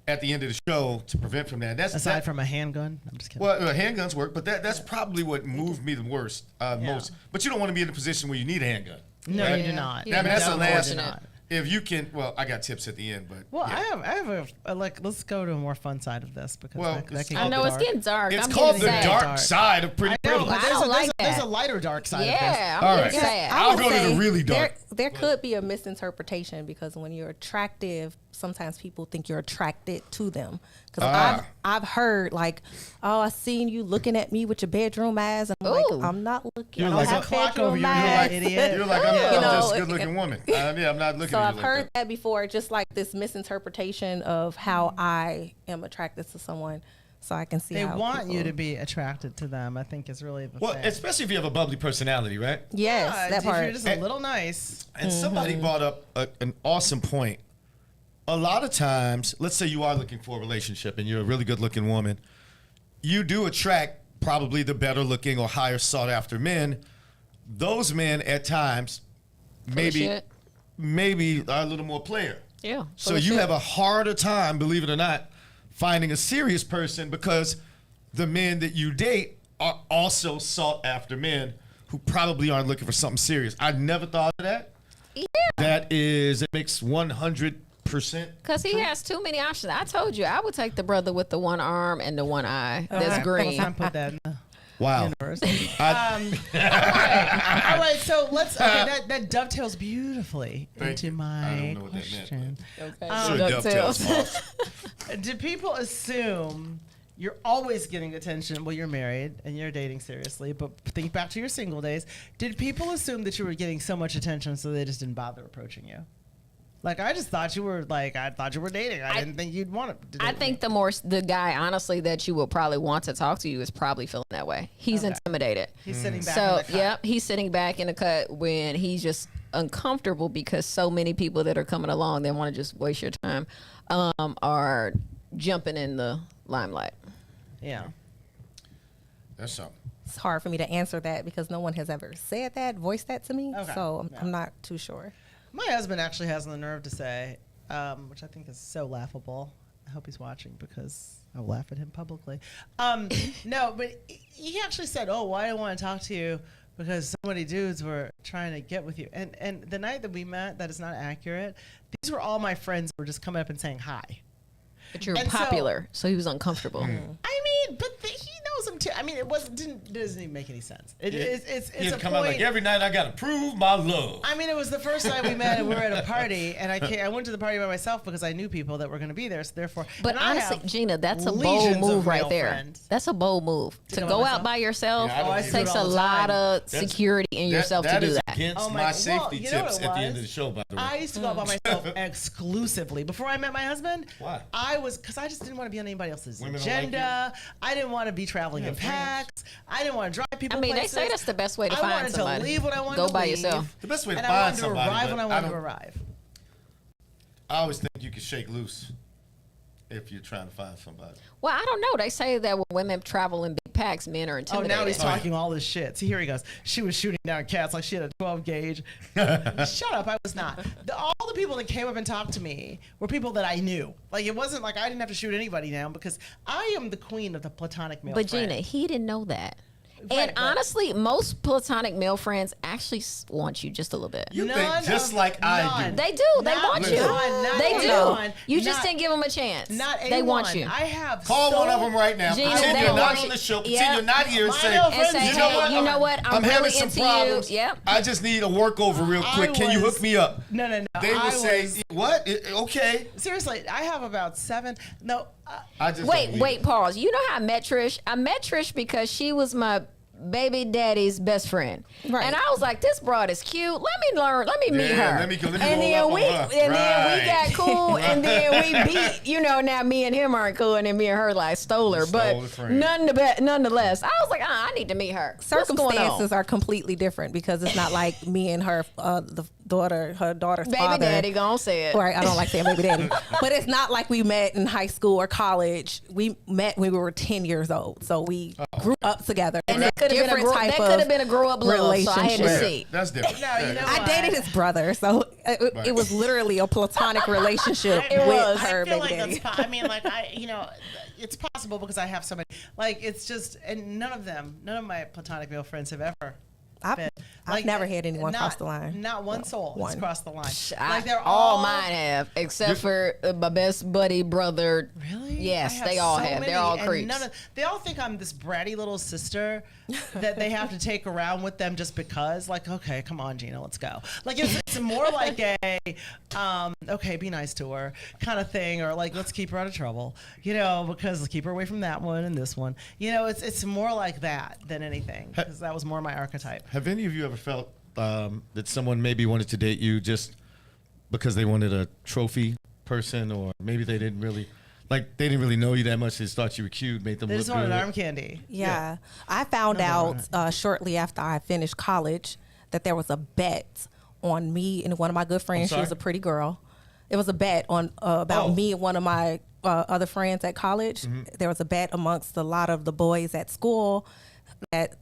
at the end of the show to prevent from that. Aside from a handgun? I'm just kidding. Well, handguns work, but that's probably what moved me the most. But you don't want to be in a position where you need a handgun. No, right? you do not. Yeah, I mean, that's the last. Not. If you can, I got tips at the end, but I have a let's go to a more fun side of this because that can I know it's getting dark. It's I'm called the sad. dark side of pretty privilege. I don't like that. There's a lighter dark side of this. Yeah, All I'm right. getting sad. I'll go to the really dark. There could be a misinterpretation because when you're attractive, sometimes people think you're attracted to them. Because I've heard like, "Oh, I seen you looking at me with your bedroom eyes," and I'm like, "I'm not looking. You're I don't have bedroom eyes." You're like, I'm just a good-looking woman. I'm not looking So at I've you heard like that before, just like this misinterpretation of how I am attracted to someone. So I can see they how want you to be attracted to them. I think is really the thing. Especially if you have a bubbly personality, right? Yes, that part. If you're just a little nice. And somebody brought up an awesome point. A lot of times, let's say you are looking for a relationship and you're a really good-looking woman, you do attract probably the better-looking or higher sought-after men. Those men, at times, maybe are a little more player. Yeah. So you have a harder time, believe it or not, finding a serious person because the men that you date are also sought-after men who probably aren't looking for something serious. I never thought of that. Yeah. It makes 100%. Because he has too many options. I told you, I would take the brother with the one arm and the one eye. That's green. Put that in the wow. universe. All right. So let's. Okay, that dovetails beautifully into my question. Do people assume you're always getting attention? Well, you're married and you're dating seriously, but think back to your single days. Did people assume that you were getting so much attention so they just didn't bother approaching you? Like, I just thought you were dating. I didn't think you'd want to. I think the guy, honestly, that you will probably want to talk to you is probably feeling that way. He's intimidated. He's sitting back in the cut. Yep, he's sitting back in the cut when he's just uncomfortable because so many people that are coming along, they want to just waste your time, are jumping in the limelight. Yeah. That's something. It's hard for me to answer that because no one has ever said that, voiced that to me. Okay. So I'm not too sure. My husband actually has the nerve to say, which I think is so laughable. I hope he's watching because I'll laugh at him publicly. No, but he actually said, "Oh, well, I didn't want to talk to you because so many dudes were trying to get with you." And the night that we met, that is not accurate. These were all my friends who were just coming up and saying hi. But you're popular, so he was uncomfortable. I mean, but he knows him too. I mean, it doesn't even make any sense. It's He'd a come point. out like every night I gotta prove my love. I mean, it was the first time we met and we were at a party, and I went to the party by myself because I knew people that were going to be there. So therefore, but honestly, Gina, that's a bold move right there. Friends. That's a bold move to go out by yourself. It takes a lot of security in yourself to do that. That is against my safety tips at the end of the show. By the way, I used to go out by myself exclusively before I met my husband. Why? Because I just didn't want to be on anybody else's Women agenda. I didn't want to be traveling in packs. I didn't want to drive people. I mean, places. they say that's the best way to find somebody. I wanted to leave when I wanted to go by leave. yourself. The best way to and find somebody. I wanted to arrive when I wanted to arrive. I always think you can shake loose if you're trying to find somebody. Well, I don't know. They say that when women travel in big packs, men are Oh, intimidated. now he's talking all this shit. See, here he goes. She was shooting down cats like she had a 12 gauge. Shut up, I was not. All the people that came up and talked to me were people that I knew. Like, it wasn't like I didn't have to shoot anybody down because I am the queen of the platonic male But friend. Gina, he didn't know that. Right, And honestly, most platonic male friends actually want you just a little bit. You think just like I do. They do. They want you. They do. You just didn't give them a chance. They want you. I have Call one of them right now. Gina, Pretend they you're not want on you. the show. Yeah. Pretend you're not here and say, You know what? I'm having really some into problems. you. Yep. I just need a workover real quick. Can you hook me up? No. They would say, what? Okay. Seriously, I have about 7. No. I just Wait, pause. You know how I met Trish? I met Trish because she was my baby daddy's best friend. Right. And I was like, this broad is cute. Let me meet her. Let me and then we got cool and then we beat, now me and him aren't cool and then me and her like stole her. But nonetheless, I was like, I need to meet her. Circumstances are completely different because it's not like me and her, her daughter's baby father. Daddy, gonna say it. Right, I don't like saying baby daddy. But it's not like we met in high school or college. We met when we were 10 years old. So we grew up together. And that could have been a grow up love, so I had to see. That's different. No, I dated his brother, so it was literally a platonic relationship with her I feel baby like daddy. I mean, like it's possible because I have so many. Like it's just, and none of my platonic male friends have ever. I've never had anyone cross the line. Not one soul has crossed the line. Like they're all mine have, except for my best buddy brother. Really? Yes, they all have. They're all creeps. They all think I'm this bratty little sister that they have to take around with them just because. Like, okay, come on, Gina, let's go. Like it's more like a, okay, be nice to her kind of thing, or like let's keep her out of trouble, because let's keep her away from that one and this one. It's more like that than anything because that was more my archetype. Have any of you ever felt that someone maybe wanted to date you just because they wanted a trophy person, or maybe they didn't really know you that much? They just thought you were cute, made them They look just wanted good. arm candy. Yeah. I found out shortly after I finished college that there was a bet on me and one of my good friends. She was a pretty girl. It was a bet on about me and one of my other friends at college. Mm-hmm. There was a bet amongst a lot of the boys at school that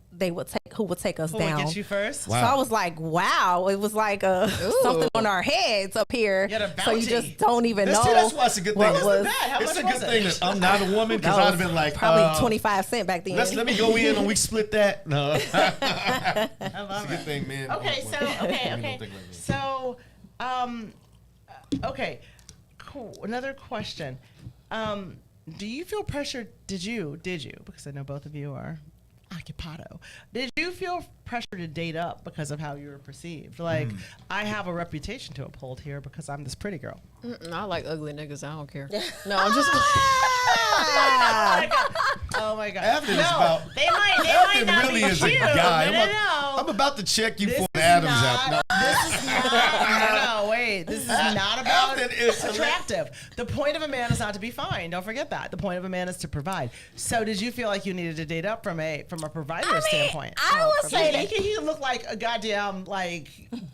who would take us down. Would get you first? Wow. So I was like, wow. It was like something on our heads up here. So you just don't even know. That's why it's a good thing. It's a good thing that I'm not a woman, because I'd have been like, probably 25 cents back then. Let me go in and we split that. No. I love it's a good thing, man. Okay, so okay, cool. Another question. Do you feel pressure? Did you? Because I know both of you are occupado. Did you feel pressure to date up because of how you were perceived? Like, I have a reputation to uphold here because I'm this pretty girl. I like ugly niggas. I don't care. No, I'm just. Oh my god! Afton is about. They might not really be is a cute. guy. I'm about to check you for an Adams app. This is not. No, wait. This is not about attractive. The point of a man is not to be fine. Don't forget that. The point of a man is to provide. So, did you feel like you needed to date up from a provider standpoint? I would say that you look like a goddamn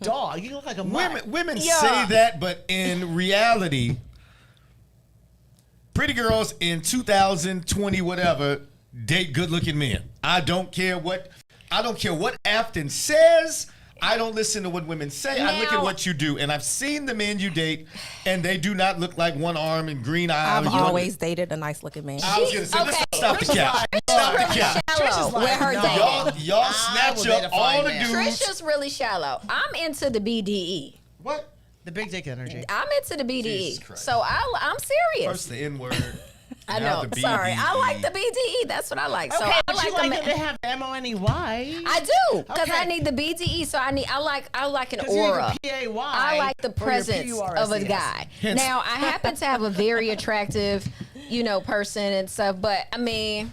dog. You look like a mutt. Women say that, but in reality, pretty girls in 2020 whatever date good-looking men. I don't care what Afton says. I don't listen to what women say. I look at what you do, and I've seen the men you date, and they do not look like one arm and green eyes. I've always dated a nice-looking man. I was gonna say, let's stop the cap. Stop the cap. Shallow. With her dating. Y'all snatch up all the dudes. Trisha's really shallow. I'm into the BDE. What? The big dick energy. I'm into the BDE. So I'm serious. First the N-word. I know. Sorry. I like the BDE. That's what I like. Okay, so I but like you like to have MONEY. I do, because I need the BDE. So I like an aura. I like the presence of a guy. Now I happen to have a very attractive, person and stuff. But I mean,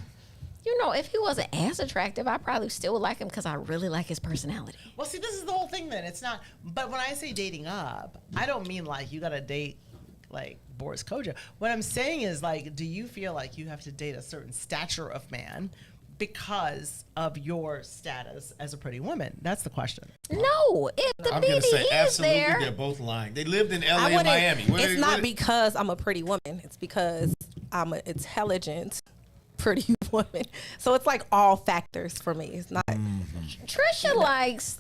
if he wasn't as attractive, I probably still would like him because I really like his personality. Well, see, this is the whole thing. Then it's not. But when I say dating up, I don't mean like you got to date like Boris Kodjoe. What I'm saying is, like, do you feel like you have to date a certain stature of man because of your status as a pretty woman? That's the question. No, if the I'm BDE gonna say is absolutely. there, They're both lying. They lived in LA and Miami. It's not because I'm a pretty woman. It's because I'm an intelligent, pretty woman. So it's like all factors for me. It's not. Trisha likes.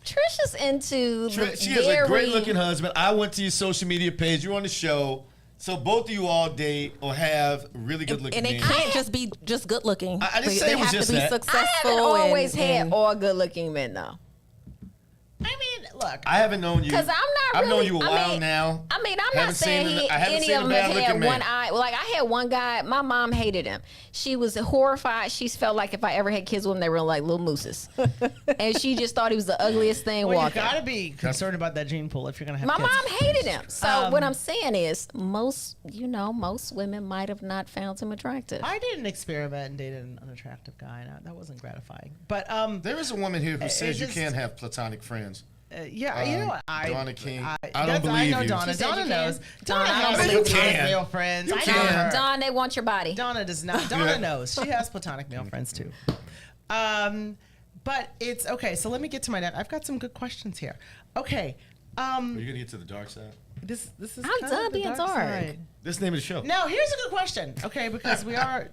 Trisha's into. She has a great looking husband. I went to your social media page. You're on the show. So both of you all date or have really good looking And men. it can't just be just good looking. I didn't say it was just They have that. to be successful. I haven't always had and all good looking men though. I mean, look. I haven't known you. Because I'm not I've really. known you a while now. I mean, I'm Haven't not saying seen I haven't any seen of a them bad have looking had man. one eye. Like I had one guy. My mom hated him. She was horrified. She felt like if I ever had kids with him, they were like little mooses, and she just thought he was the ugliest thing Well, walking. you gotta be concerned about that gene pool if you're gonna have My kids. mom hated him. So what I'm saying is, most women might have not found him attractive. I did an experiment and dated an unattractive guy, and that wasn't gratifying. But There is a woman here who says you just- can't have platonic friends. yeah, you know what? Donna King. I don't that's- believe I know you. Donna. She said Donna you knows. can. Donna Donna, I has don't believe you platonic can. male friends. You I know can. her. Don, they want your body. Donna does not. Donna knows. She has platonic male friends too. But it's okay. So let me get to my next. I've got some good questions here. Okay. Are you gonna get to the dark side? This is. I'm kind done of the being dark dark. side. This is the name of the show. Now, here's a good question. Okay, because we are,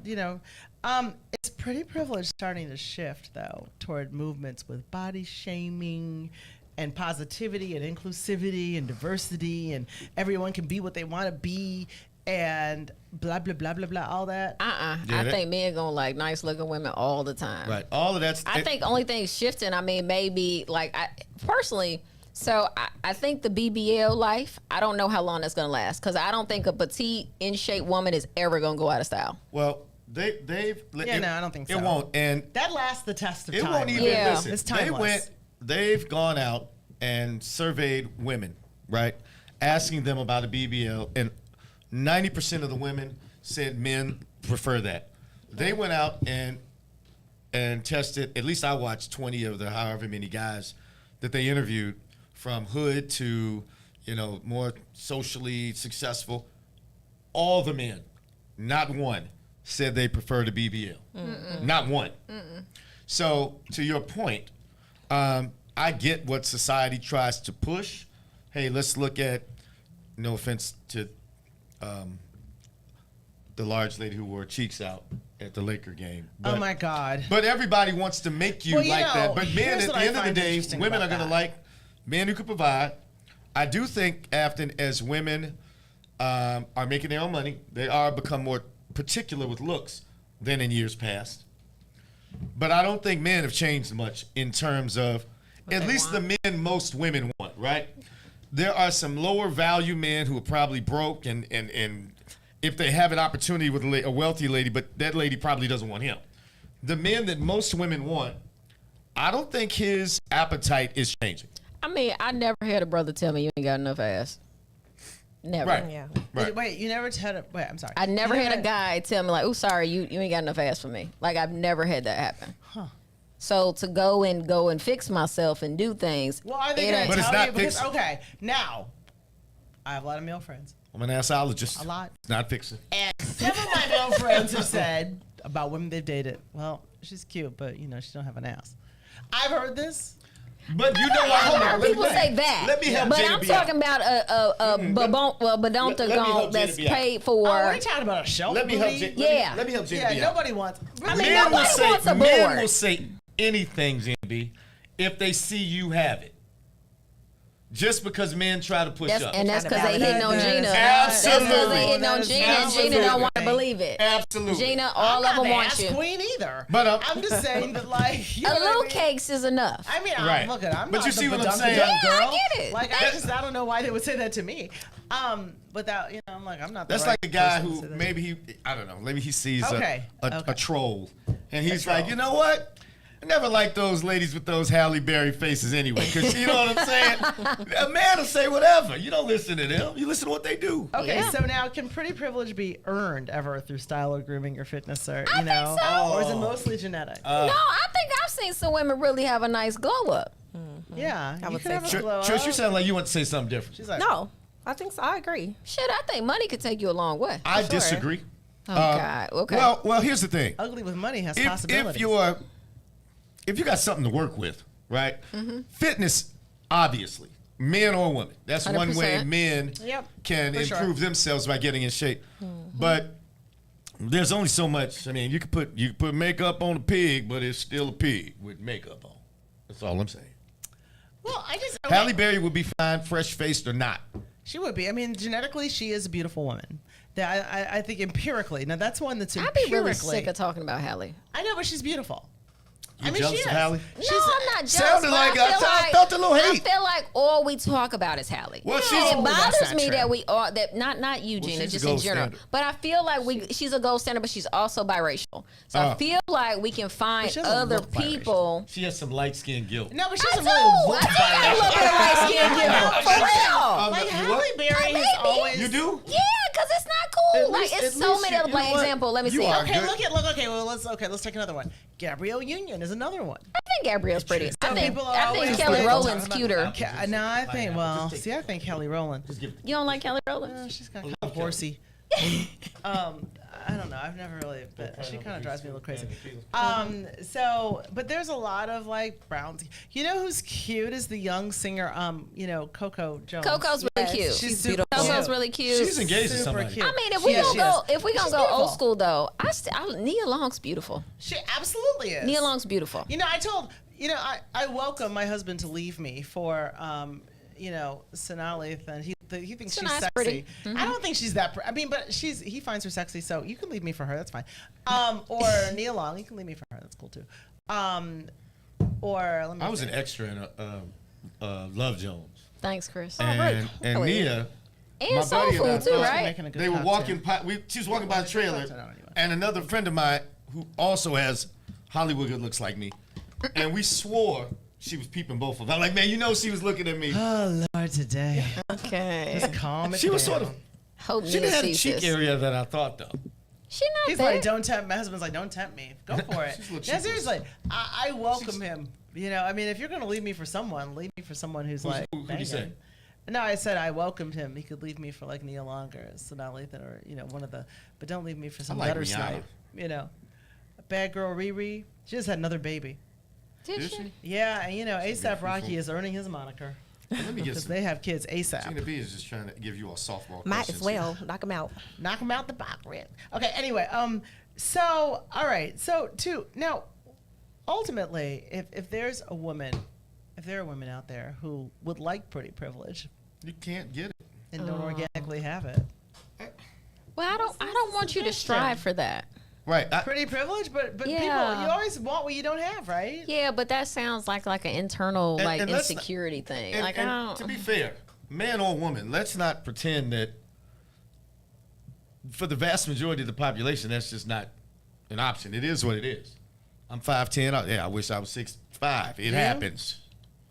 it's pretty privileged starting to shift though toward movements with body shaming and positivity and inclusivity and diversity and everyone can be what they want to be and blah blah blah blah blah all that. I that- think men gonna like nice looking women all the time. Right. All of that's. I think only thing shifting. I mean, maybe like I personally. So I think the BBL life. I don't know how long that's gonna last because I don't think a petite, in shape woman is ever gonna go out of style. Well, they've. Yeah, no, I don't think so. It won't. And That lasts the test of it time. won't even Yeah. listen. It's timeless. They've gone out and surveyed women, right? Asking them about a BBL, and 90% of the women said men prefer that. They went out and tested. At least I watched 20 of the however many guys that they interviewed, from hood to more socially successful. All the men, not one, said they preferred a BBL. Not one. So to your point, I get what society tries to push. Hey, let's look at, no offense to the large lady who wore cheeks out at the Laker game. Oh my God. But everybody wants to make you Well, like that. But men, here's at what the I end of the find day, interesting women are about going to that. like men who can provide. I do think often as women are making their own money, they are become more particular with looks than in years past. But I don't think men have changed much in terms of at least the men most women want, right? There are some lower value men who are probably broke and if they have an opportunity with a wealthy lady, but that lady probably doesn't want him. The men that most women want, I don't think his appetite is changing. I mean, I never had a brother tell me you ain't got enough ass. Never. Right. Yeah. Right. Wait, you never had a. Wait, I'm sorry. I never You had a guy tell me like, "Oh, sorry, you ain't got enough ass for me." Like I've never had that happen. Huh. So to go and fix myself and do things. Well, are they it going ain't- But to it's tell not you? Because, fixing. okay, now, I have a lot of male friends. I'm an assologist. A lot. It's not fixing. And some of my male friends have said about women they've dated, well, she's cute, but, she don't have an ass. I've heard this. But you know I've what? heard people say that. Let me help But Jada I'm be talking out. about a Let me help Jada that's be out. paid for. Oh, we're talking about a show. Let me help booty? Jada. Yeah. Let me help Jada Yeah, be out. nobody wants. I mean, Men nobody wants a men board. will say anything, JB, if they see you have it. Just because men try to push up. And that's because Trying they to hitting on validate Gina. that. That's because Absolutely. they hitting on That is Gina, and Gina absolutely. don't want to believe it. Absolutely. Gina, I'm all not of them the want ass you. queen either. But, I'm just saying that, like, you A know what I little mean? cakes is enough. I mean, Right. look at I'm But not you the see what I'm badunka saying? dunk Yeah, I girl. get it. Like, I don't know why they would say that to me. Without, I'm like, I'm not the That's right like a guy person to who say that. maybe I don't know, maybe he sees Okay. a troll. And he's troll. like, you know what? I never liked those ladies with those Halle Berry faces anyway. Because you know what I'm saying? A man will say whatever. You don't listen to them. You listen to what they do. Okay, Yeah. so now can pretty privilege be earned ever through style or grooming or fitness or I think so. or is it mostly genetic? No, I think I've seen some women really have a nice glow up. yeah, I you would can say have a so. glow Trish, up. you sound like you want to say something different. She's like, No, I think so. I agree. Shit, I think money could take you a long way. I sure. disagree. Oh, God. Okay. Well, here's the thing. ugly with money has If possibilities. if you got something to work with, right? Mm-hmm. Fitness, obviously, men or women. That's one way 100%. men Yep, can for sure. improve themselves by getting in shape. Mm-hmm. But There's only so much. I mean, you could put makeup on a pig, but it's still a pig with makeup on. That's all I'm saying. Well, Halle Berry would be fine, fresh faced or not. She would be. I mean, genetically, she is a beautiful woman. I think empirically. Now, that's one that's empirically. I'd be really sick of talking about Halle. I know, but she's beautiful. You jealous of Halle? No, I'm not jealous. Sounded like I felt a little hate. I feel like all we talk about is Halle. Well, it bothers me that we are that not you, Gina, just in general. Standard. But I feel like she's a gold standard, but she's also biracial. So I feel like we can find other people. She has some light skin guilt. No, but she doesn't really look I got a little bit of light skin guilt. For real. Like Halle Berry has always. You do? Yeah, because it's not cool. Like it's so many other. Like example, let me see. Okay, let's take another one. Gabrielle Union is another one. I think Gabrielle's pretty. I think always Kelly Rowland's cuter. No, I think Kelly Rowland. You don't like Kelly Rowland? She's kind of horsey. I don't know. I've never really, but she kind of drives me a little crazy. But there's a lot of like Browns. You know who's cute is the young singer, Coco Jones. Coco's really cute. She's beautiful. Coco's really cute. She's engaged to somebody. Cute. I mean, if we gonna go old school though, Nia Long's beautiful. She absolutely is. Nia Long's beautiful. I welcome my husband to leave me for Sonali, and he thinks she's sexy. Pretty. Mm-hmm. I don't think she's that. But he finds her sexy, so you can leave me for her. That's fine. Or Nia Long, you can leave me for her. That's cool too. Or let me. I was an extra in Love Jones. Thanks, Kris. And Nia. And my Soul buddy and I, Food too, right? They were walking. She was walking by the trailer, and another friend of mine who also has Hollywood good looks like me, and we swore she was peeping both of them. I'm like, man, she was looking at me. Oh Lord, today. Okay. Just calm it She was down. sort of. Hope She didn't have the cheek area that I thought though. She not He's bad. like, don't tempt. My husband's like, don't tempt me. Go for it. Yeah, seriously, I welcome him. If you're gonna leave me for someone, leave me for someone who's like. Who did you say? No, I said I welcomed him. He could leave me for like Neil Long or Sonali Lathan or one of the. But don't leave me for some gutter snipe. A bad girl Riri. She just had another baby. Did she? Yeah, and ASAP Rocky is earning his moniker. Let me Because they have kids ASAP. Gina B is just trying to give you all softball Might questions as well. Knock him out. Knock him out the box, Red. Okay, anyway, all right. So, now, ultimately, if there are women out there who would like pretty privilege. You can't get it. And don't organically have it. Well, I don't want you to strive for that. Right. Pretty privilege, but Yeah. people, you always want what you don't have, right? Yeah, but that sounds like an internal And insecurity thing. And, I don't. to be fair, man or woman, let's not pretend that for the vast majority of the population, that's just not an option. It is what it is. I'm 5'10". Yeah, I wish I was 6'5". It happens,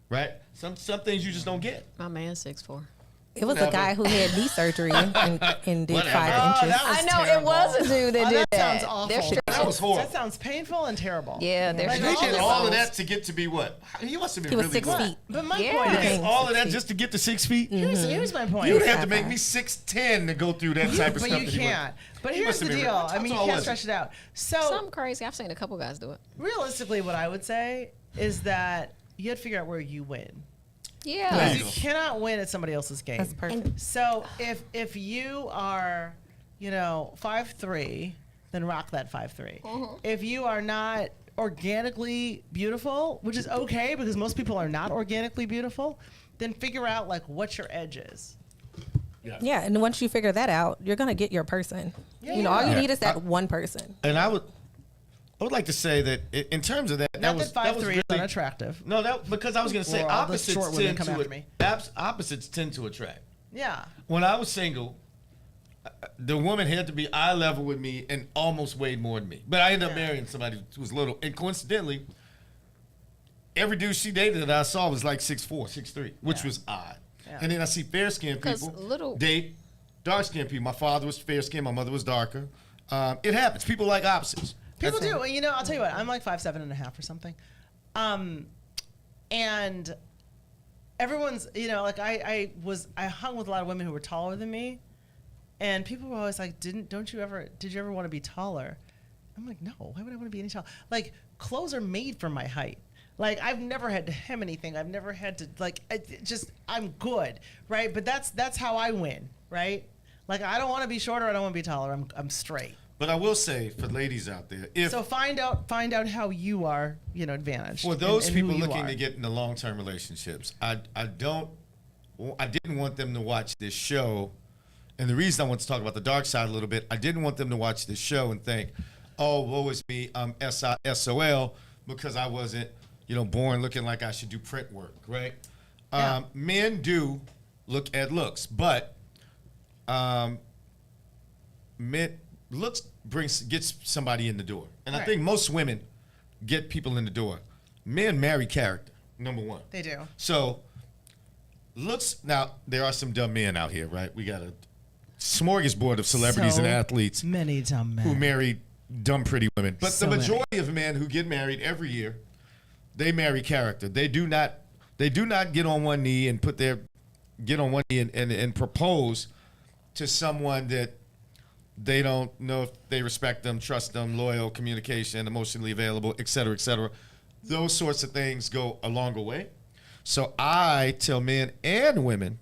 right? Some things you just don't get. My man's 6'4". It was a guy who had knee surgery and did Whatever. 5 inches. I know terrible. it was a dude that did that sounds awful. That was horrible. That sounds painful and terrible. Yeah, they're Like, they did all of that to get to be what? He must have been He was really 6 good. feet. But my Yeah. point You is, did all of that just to get to 6 feet? here's my point. You would have to make me 6'10" to go through that type of But stuff. you that he can't. But He here's must the have been deal. really- I mean, you How tall can't was stretch he? it out. So something crazy. I've seen a couple guys do it. realistically, what I would say is that you have to figure out where you win. Yeah. There You cannot win at somebody else's game. That's perfect. So if you are, 5'3", then rock that 5'3". If you are not organically beautiful, which is okay because most people are not organically beautiful, then figure out like what your edge is. Yeah, and once you figure that out, you're gonna get your person. All you need is that one person. And I would like to say that in terms of that, Not that that was 5'3" really is unattractive. No, because I was going to say Or all the short opposites women tend come to after me. opposites tend to attract. Yeah. When I was single, the woman had to be eye level with me and almost weighed more than me. But I ended up marrying somebody who was little. And coincidentally, every dude she dated that I saw was like 6'4", 6'3", which was odd. Yeah. And then I see fair-skinned people date dark-skinned people. My father was fair-skinned. My mother was darker. It happens. People like opposites. People do. Well, I'll tell you what. I'm like 5'7.5" or something, and everyone's. I hung with a lot of women who were taller than me, and people were always like, Did you ever want to be taller? I'm like, no. Why would I want to be any taller? Like, clothes are made for my height. Like, I've never had to hem anything. I've never had to I'm good, right? But that's how I win, right? Like, I don't want to be shorter. I don't want to be taller. I'm straight. But I will say for ladies out there, if So find out how you are, advantaged. for those and people who you looking are. to get into long-term relationships, I didn't want them to watch this show. And the reason I want to talk about the dark side a little bit, I didn't want them to watch this show and think, oh, woe is me, I'm SOL, because I wasn't, born looking like I should do print work, right? Yeah. Men do look at looks, but looks gets somebody in the door. And I think most women get people in the door. Men marry character, number one. They do. So looks, now there are some dumb men out here, right? We got a smorgasbord of celebrities and athletes Many dumb men who marry dumb pretty women. But So the many. majority of men who get married every year, they marry character. They do not get on one knee and and propose to someone that they don't know if they respect them, trust them, loyal, communication, emotionally available, et cetera, et cetera. Those sorts of things go a longer way. So I tell men and women,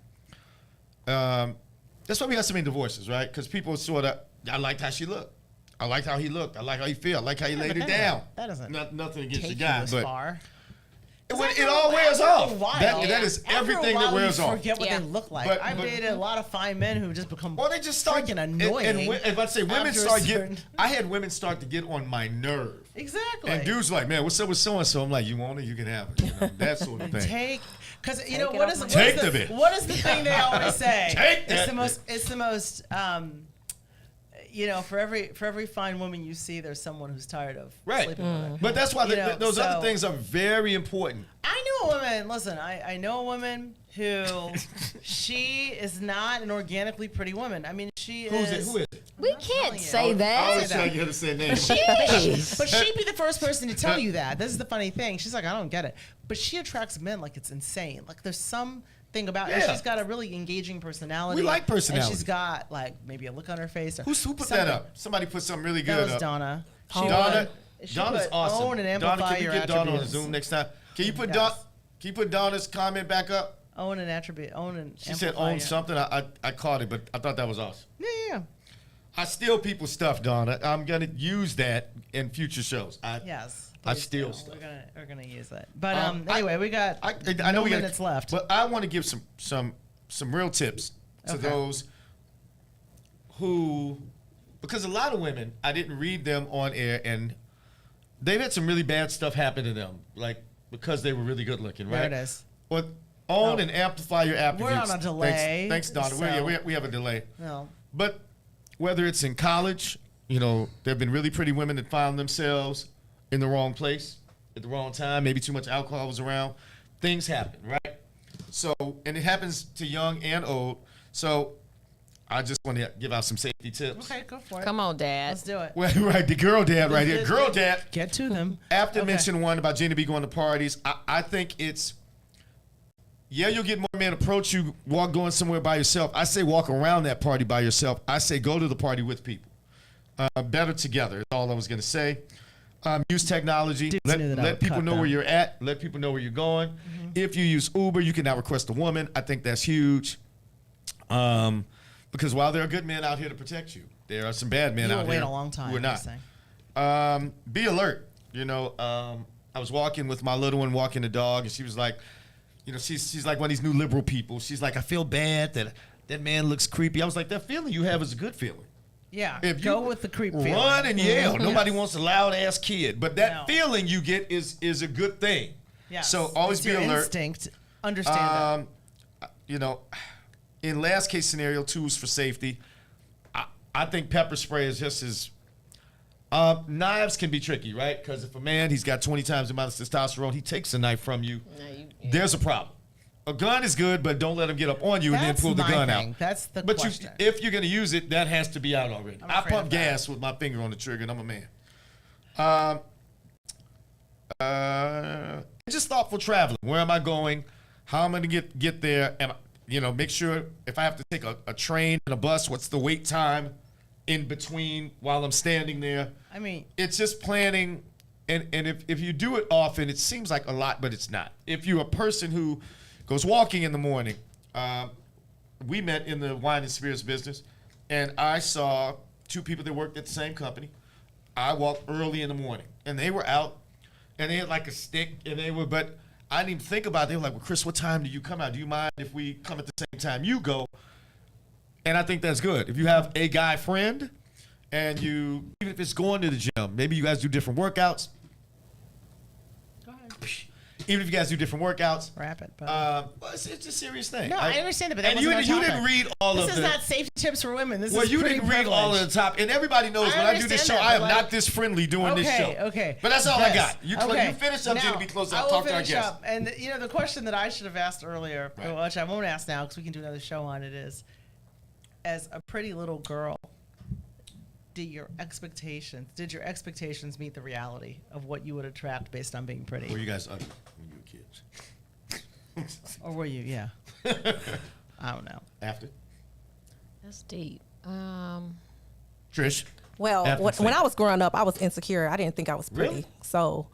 that's why we got so many divorces, right? Because people sort of, I liked how she looked. I liked how he looked. I like how he feel. I like how he laid it down. That doesn't Nothing against the take guy, you as but far. it all wears off. That is After everything a while, that wears you off. forget what Yeah. they look like. But- I've dated a lot of fine men who just become Well, they just start freaking annoying. And if I say women after a start certain- getting, I had women start to get on my nerve. Exactly. And dudes like, man, what's up with so and so? I'm like, you want it, you can have it. That sort of thing. Because it off my what is the thing they always say? Take It's that. the most. For every fine woman you see, there's someone who's tired of sleeping with her. But that's why those so- other things are very important. I knew a woman. Listen, I know a woman who she is not an organically pretty woman. I mean, she is. Who is it? We can't you. say I that. always tell you to say names. But she'd be the first person to tell you that. This is the funny thing. She's like, I don't get it. But she attracts men like it's insane. Like there's something about her. Yeah. She's got a really engaging personality. We like personality. And she's got like maybe a look on her face. Or Who put something. that up? Somebody put something really good That was up. Donna. Donna's She awesome. own and amplify Donna, can your we get Donna on attributes. Zoom next time? Can you put Yes. Can you put Donna's comment back up? Own an attribute. Own and She said amplify own your- something. I caught it, but I thought that was awesome. Yeah. I steal people's stuff, Donna. I'm gonna use that in future shows. Yes. I please steal do. stuff. We're gonna use it. But I- anyway, we got I know no we got minutes left. but I want to give some real tips to Okay. those who, because a lot of women, I didn't read them on air, and they've had some really bad stuff happen to them, like because they were really good looking, right? There it is. Well, own and amplify your attributes. on a delay, Thanks Donna. so- We have a delay. No. But whether it's in college, there have been really pretty women that found themselves in the wrong place at the wrong time. Maybe too much alcohol was around. Things happen, right? So, and it happens to young and old. So, I just want to give out some safety tips. Okay, go for it. Come on, Dad. Let's do it. Well, right, the girl dad right here. Girl dad. Get to them. After Okay. mention one about Gina B going to parties, I think it's, you'll get more men approach you going somewhere by yourself. I say walk around that party by yourself. I say go to the party with people. Better together is all I was going to say. Use technology. Dudes knew that I Let would people cut know them. where you're at. Let people know where you're going. If you use Uber, you can now request a woman. I think that's huge. Because while there are good men out here to protect you, there are some bad men You out will wait here a long time. who are I'm not. just saying. Be alert. I was walking with my little one, walking the dog, and she was like, she's like one of these new liberal people. She's like, I feel bad that man looks creepy. I was like, that feeling you have is a good feeling. Yeah. If Go you with the creep run feeling. Mm-hmm. and yell. Nobody wants a loud ass kid, but that No. feeling you get is a good thing. Yes. So always It's be your alert. Instinct. Understand In last case scenario, tools for safety. I think pepper spray is just as. Knives can be tricky, right? Because if a man, he's got 20 times the amount of testosterone, he takes a knife from you. There's a problem. A gun is good, but don't let him get up on you and then That's pull the my gun thing. out. That's the But question. if you're going to use it, that has to be out already. I'm I afraid pump of that. gas with my finger on the trigger, and I'm a man. Just thoughtful traveling. Where am I going? How am I going to get there? Make sure if I have to take a train and a bus, what's the wait time in between while I'm standing there? I mean, It's just planning, and if you do it often, it seems like a lot, but it's not. If you're a person who goes walking in the morning, we met in the wine and spirits business, and I saw two people that worked at the same company. I walked early in the morning, and they were out, and they had like a stick, and they were, but I didn't even think about it. They were like, well, Kris, what time do you come out? Do you mind if we come at the same time you go? And I think that's good. If you have a guy friend, and you, even if it's going to the gym, maybe you guys do different workouts. Go ahead. Even if you guys do different workouts. Wrap it. Well, it's a serious thing. No, I understand it, but that and you wasn't our topic. didn't read all this of the. This is not safety tips for women. This well, is you pretty didn't read all of the top, and everybody knows when I do this show, that, I am like, not this friendly doing this show. Okay. But that's all I got. You okay. You finish up, Gina, be close out. I will Talk to our finish guests. up. And you know the question that I should have asked earlier, Right. which I won't ask now because we can do another show on it, is as a pretty little girl, did your expectations meet the reality of what you would attract based on being pretty? Were you guys ugly when you were kids? Or were you? Yeah. I don't know. After? That's deep. Trish? Well, when I was growing up, I was insecure. I didn't think I was pretty. Really? So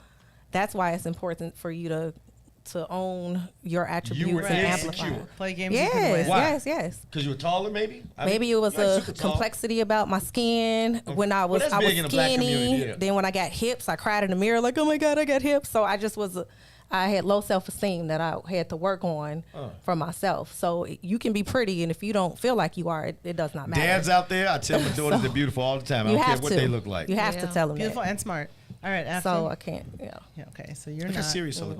that's why it's important for you to own your attributes You were and insecure. amplify. Play games. Yes, Why? yes. Because you were taller, maybe? Maybe it was like a super tall. complexity about my skin. When I was that's big in the black skinny. community, yeah. Then when I got hips, I cried in the mirror like, oh my God, I got hips. So I just was, I had low self-esteem that I had to work on for myself. So you can be pretty, and if you don't feel like you are, it does not matter. Dads out there, I tell my daughters they're beautiful all the time. I You don't care have what to. they look like. You have to tell them Beautiful that. and smart. All right. After. So I can't, Yeah. Okay. So you're Look not how serious I look.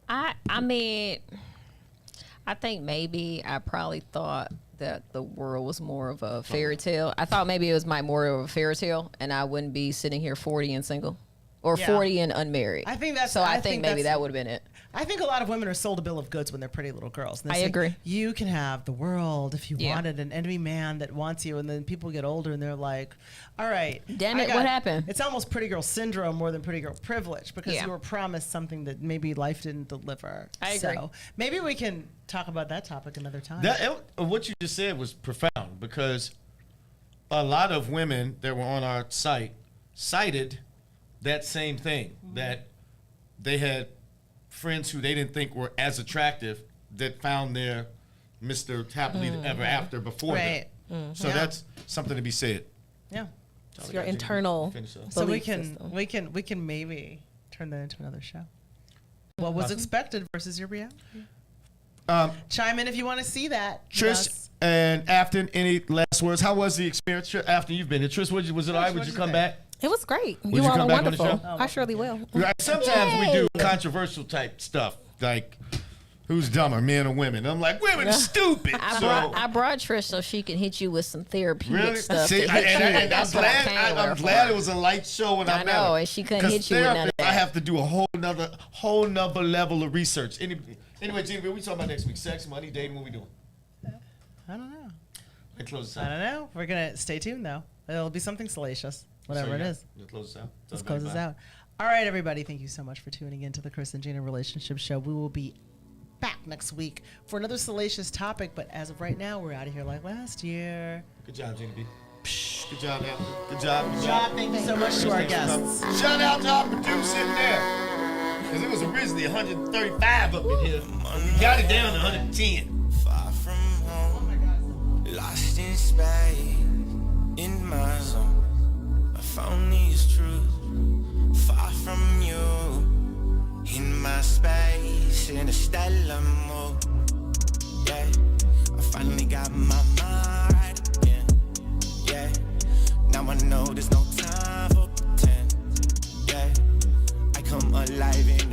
I mean, I think maybe I probably thought that the world was more of a fairy tale. I thought maybe it was more of a fairy tale, and I wouldn't be sitting here 40 and single, or 40 and unmarried. I think that's. So I think maybe that's- that would have been it. I think a lot of women are sold a bill of goods when they're pretty little girls. And they I say, agree. You can have the world if you Yeah. wanted an enemy man that wants you, and then people get older and they're like, "All right, Damn it, what happened?" It's almost pretty girl syndrome more than pretty girl privilege because Yeah. you were promised something that maybe life didn't deliver. I agree. So maybe we can talk about that topic another time. What you just said was profound because a lot of women that were on our site cited that same thing, that they had friends who they didn't think were as attractive that found their Mr. Happily Ever After before Right. them. So that's something to be said. Yeah. It's your internal. So we belief can system. we can maybe turn that into another show. What was expected versus your reality? Chime in if you want to see that. Trish and Afton, any last words? How was the experience? Afton, you've been here. Trish, was it all right? Would you come back? It was great. Would You you all come are back on the wonderful. show? I surely will. Right, sometimes we do controversial type stuff, like who's dumber, men or women? I'm like, women are stupid. I brought Trish so she can hit you with some therapeutic Really? stuff. See, to hit you with. I'm That's what I glad. came I'm there glad for. it was a light show, and I know, and she couldn't hit you with none of that. I have to do a whole nother level of research. Anyway, Gina, what we talking about next week? Sex, money, dating. What we doing? I don't know. Let's close this I out. don't know. We're gonna stay tuned though. It'll be something salacious, whatever it is. Let's close this out. Let's close this out. All right, everybody. Thank you so much for tuning in to the Kris and Gina Relationship Show. We will be back next week for another salacious topic. But as of right now, we're out of here like last year. Good job, Gina B. Good job, Afton. Good job. Good Yeah, job. thank you so much to our guests. Shout out to our producer in there. Because it was originally 135 up in here. We got it down to 110. Far from home, lost in space, in my zone. I found these truths, far from you, in my space, in a stellar mode. Yeah, I finally got my mind right again. Yeah, now I know there's no time for pretend. Yeah, I come alive in the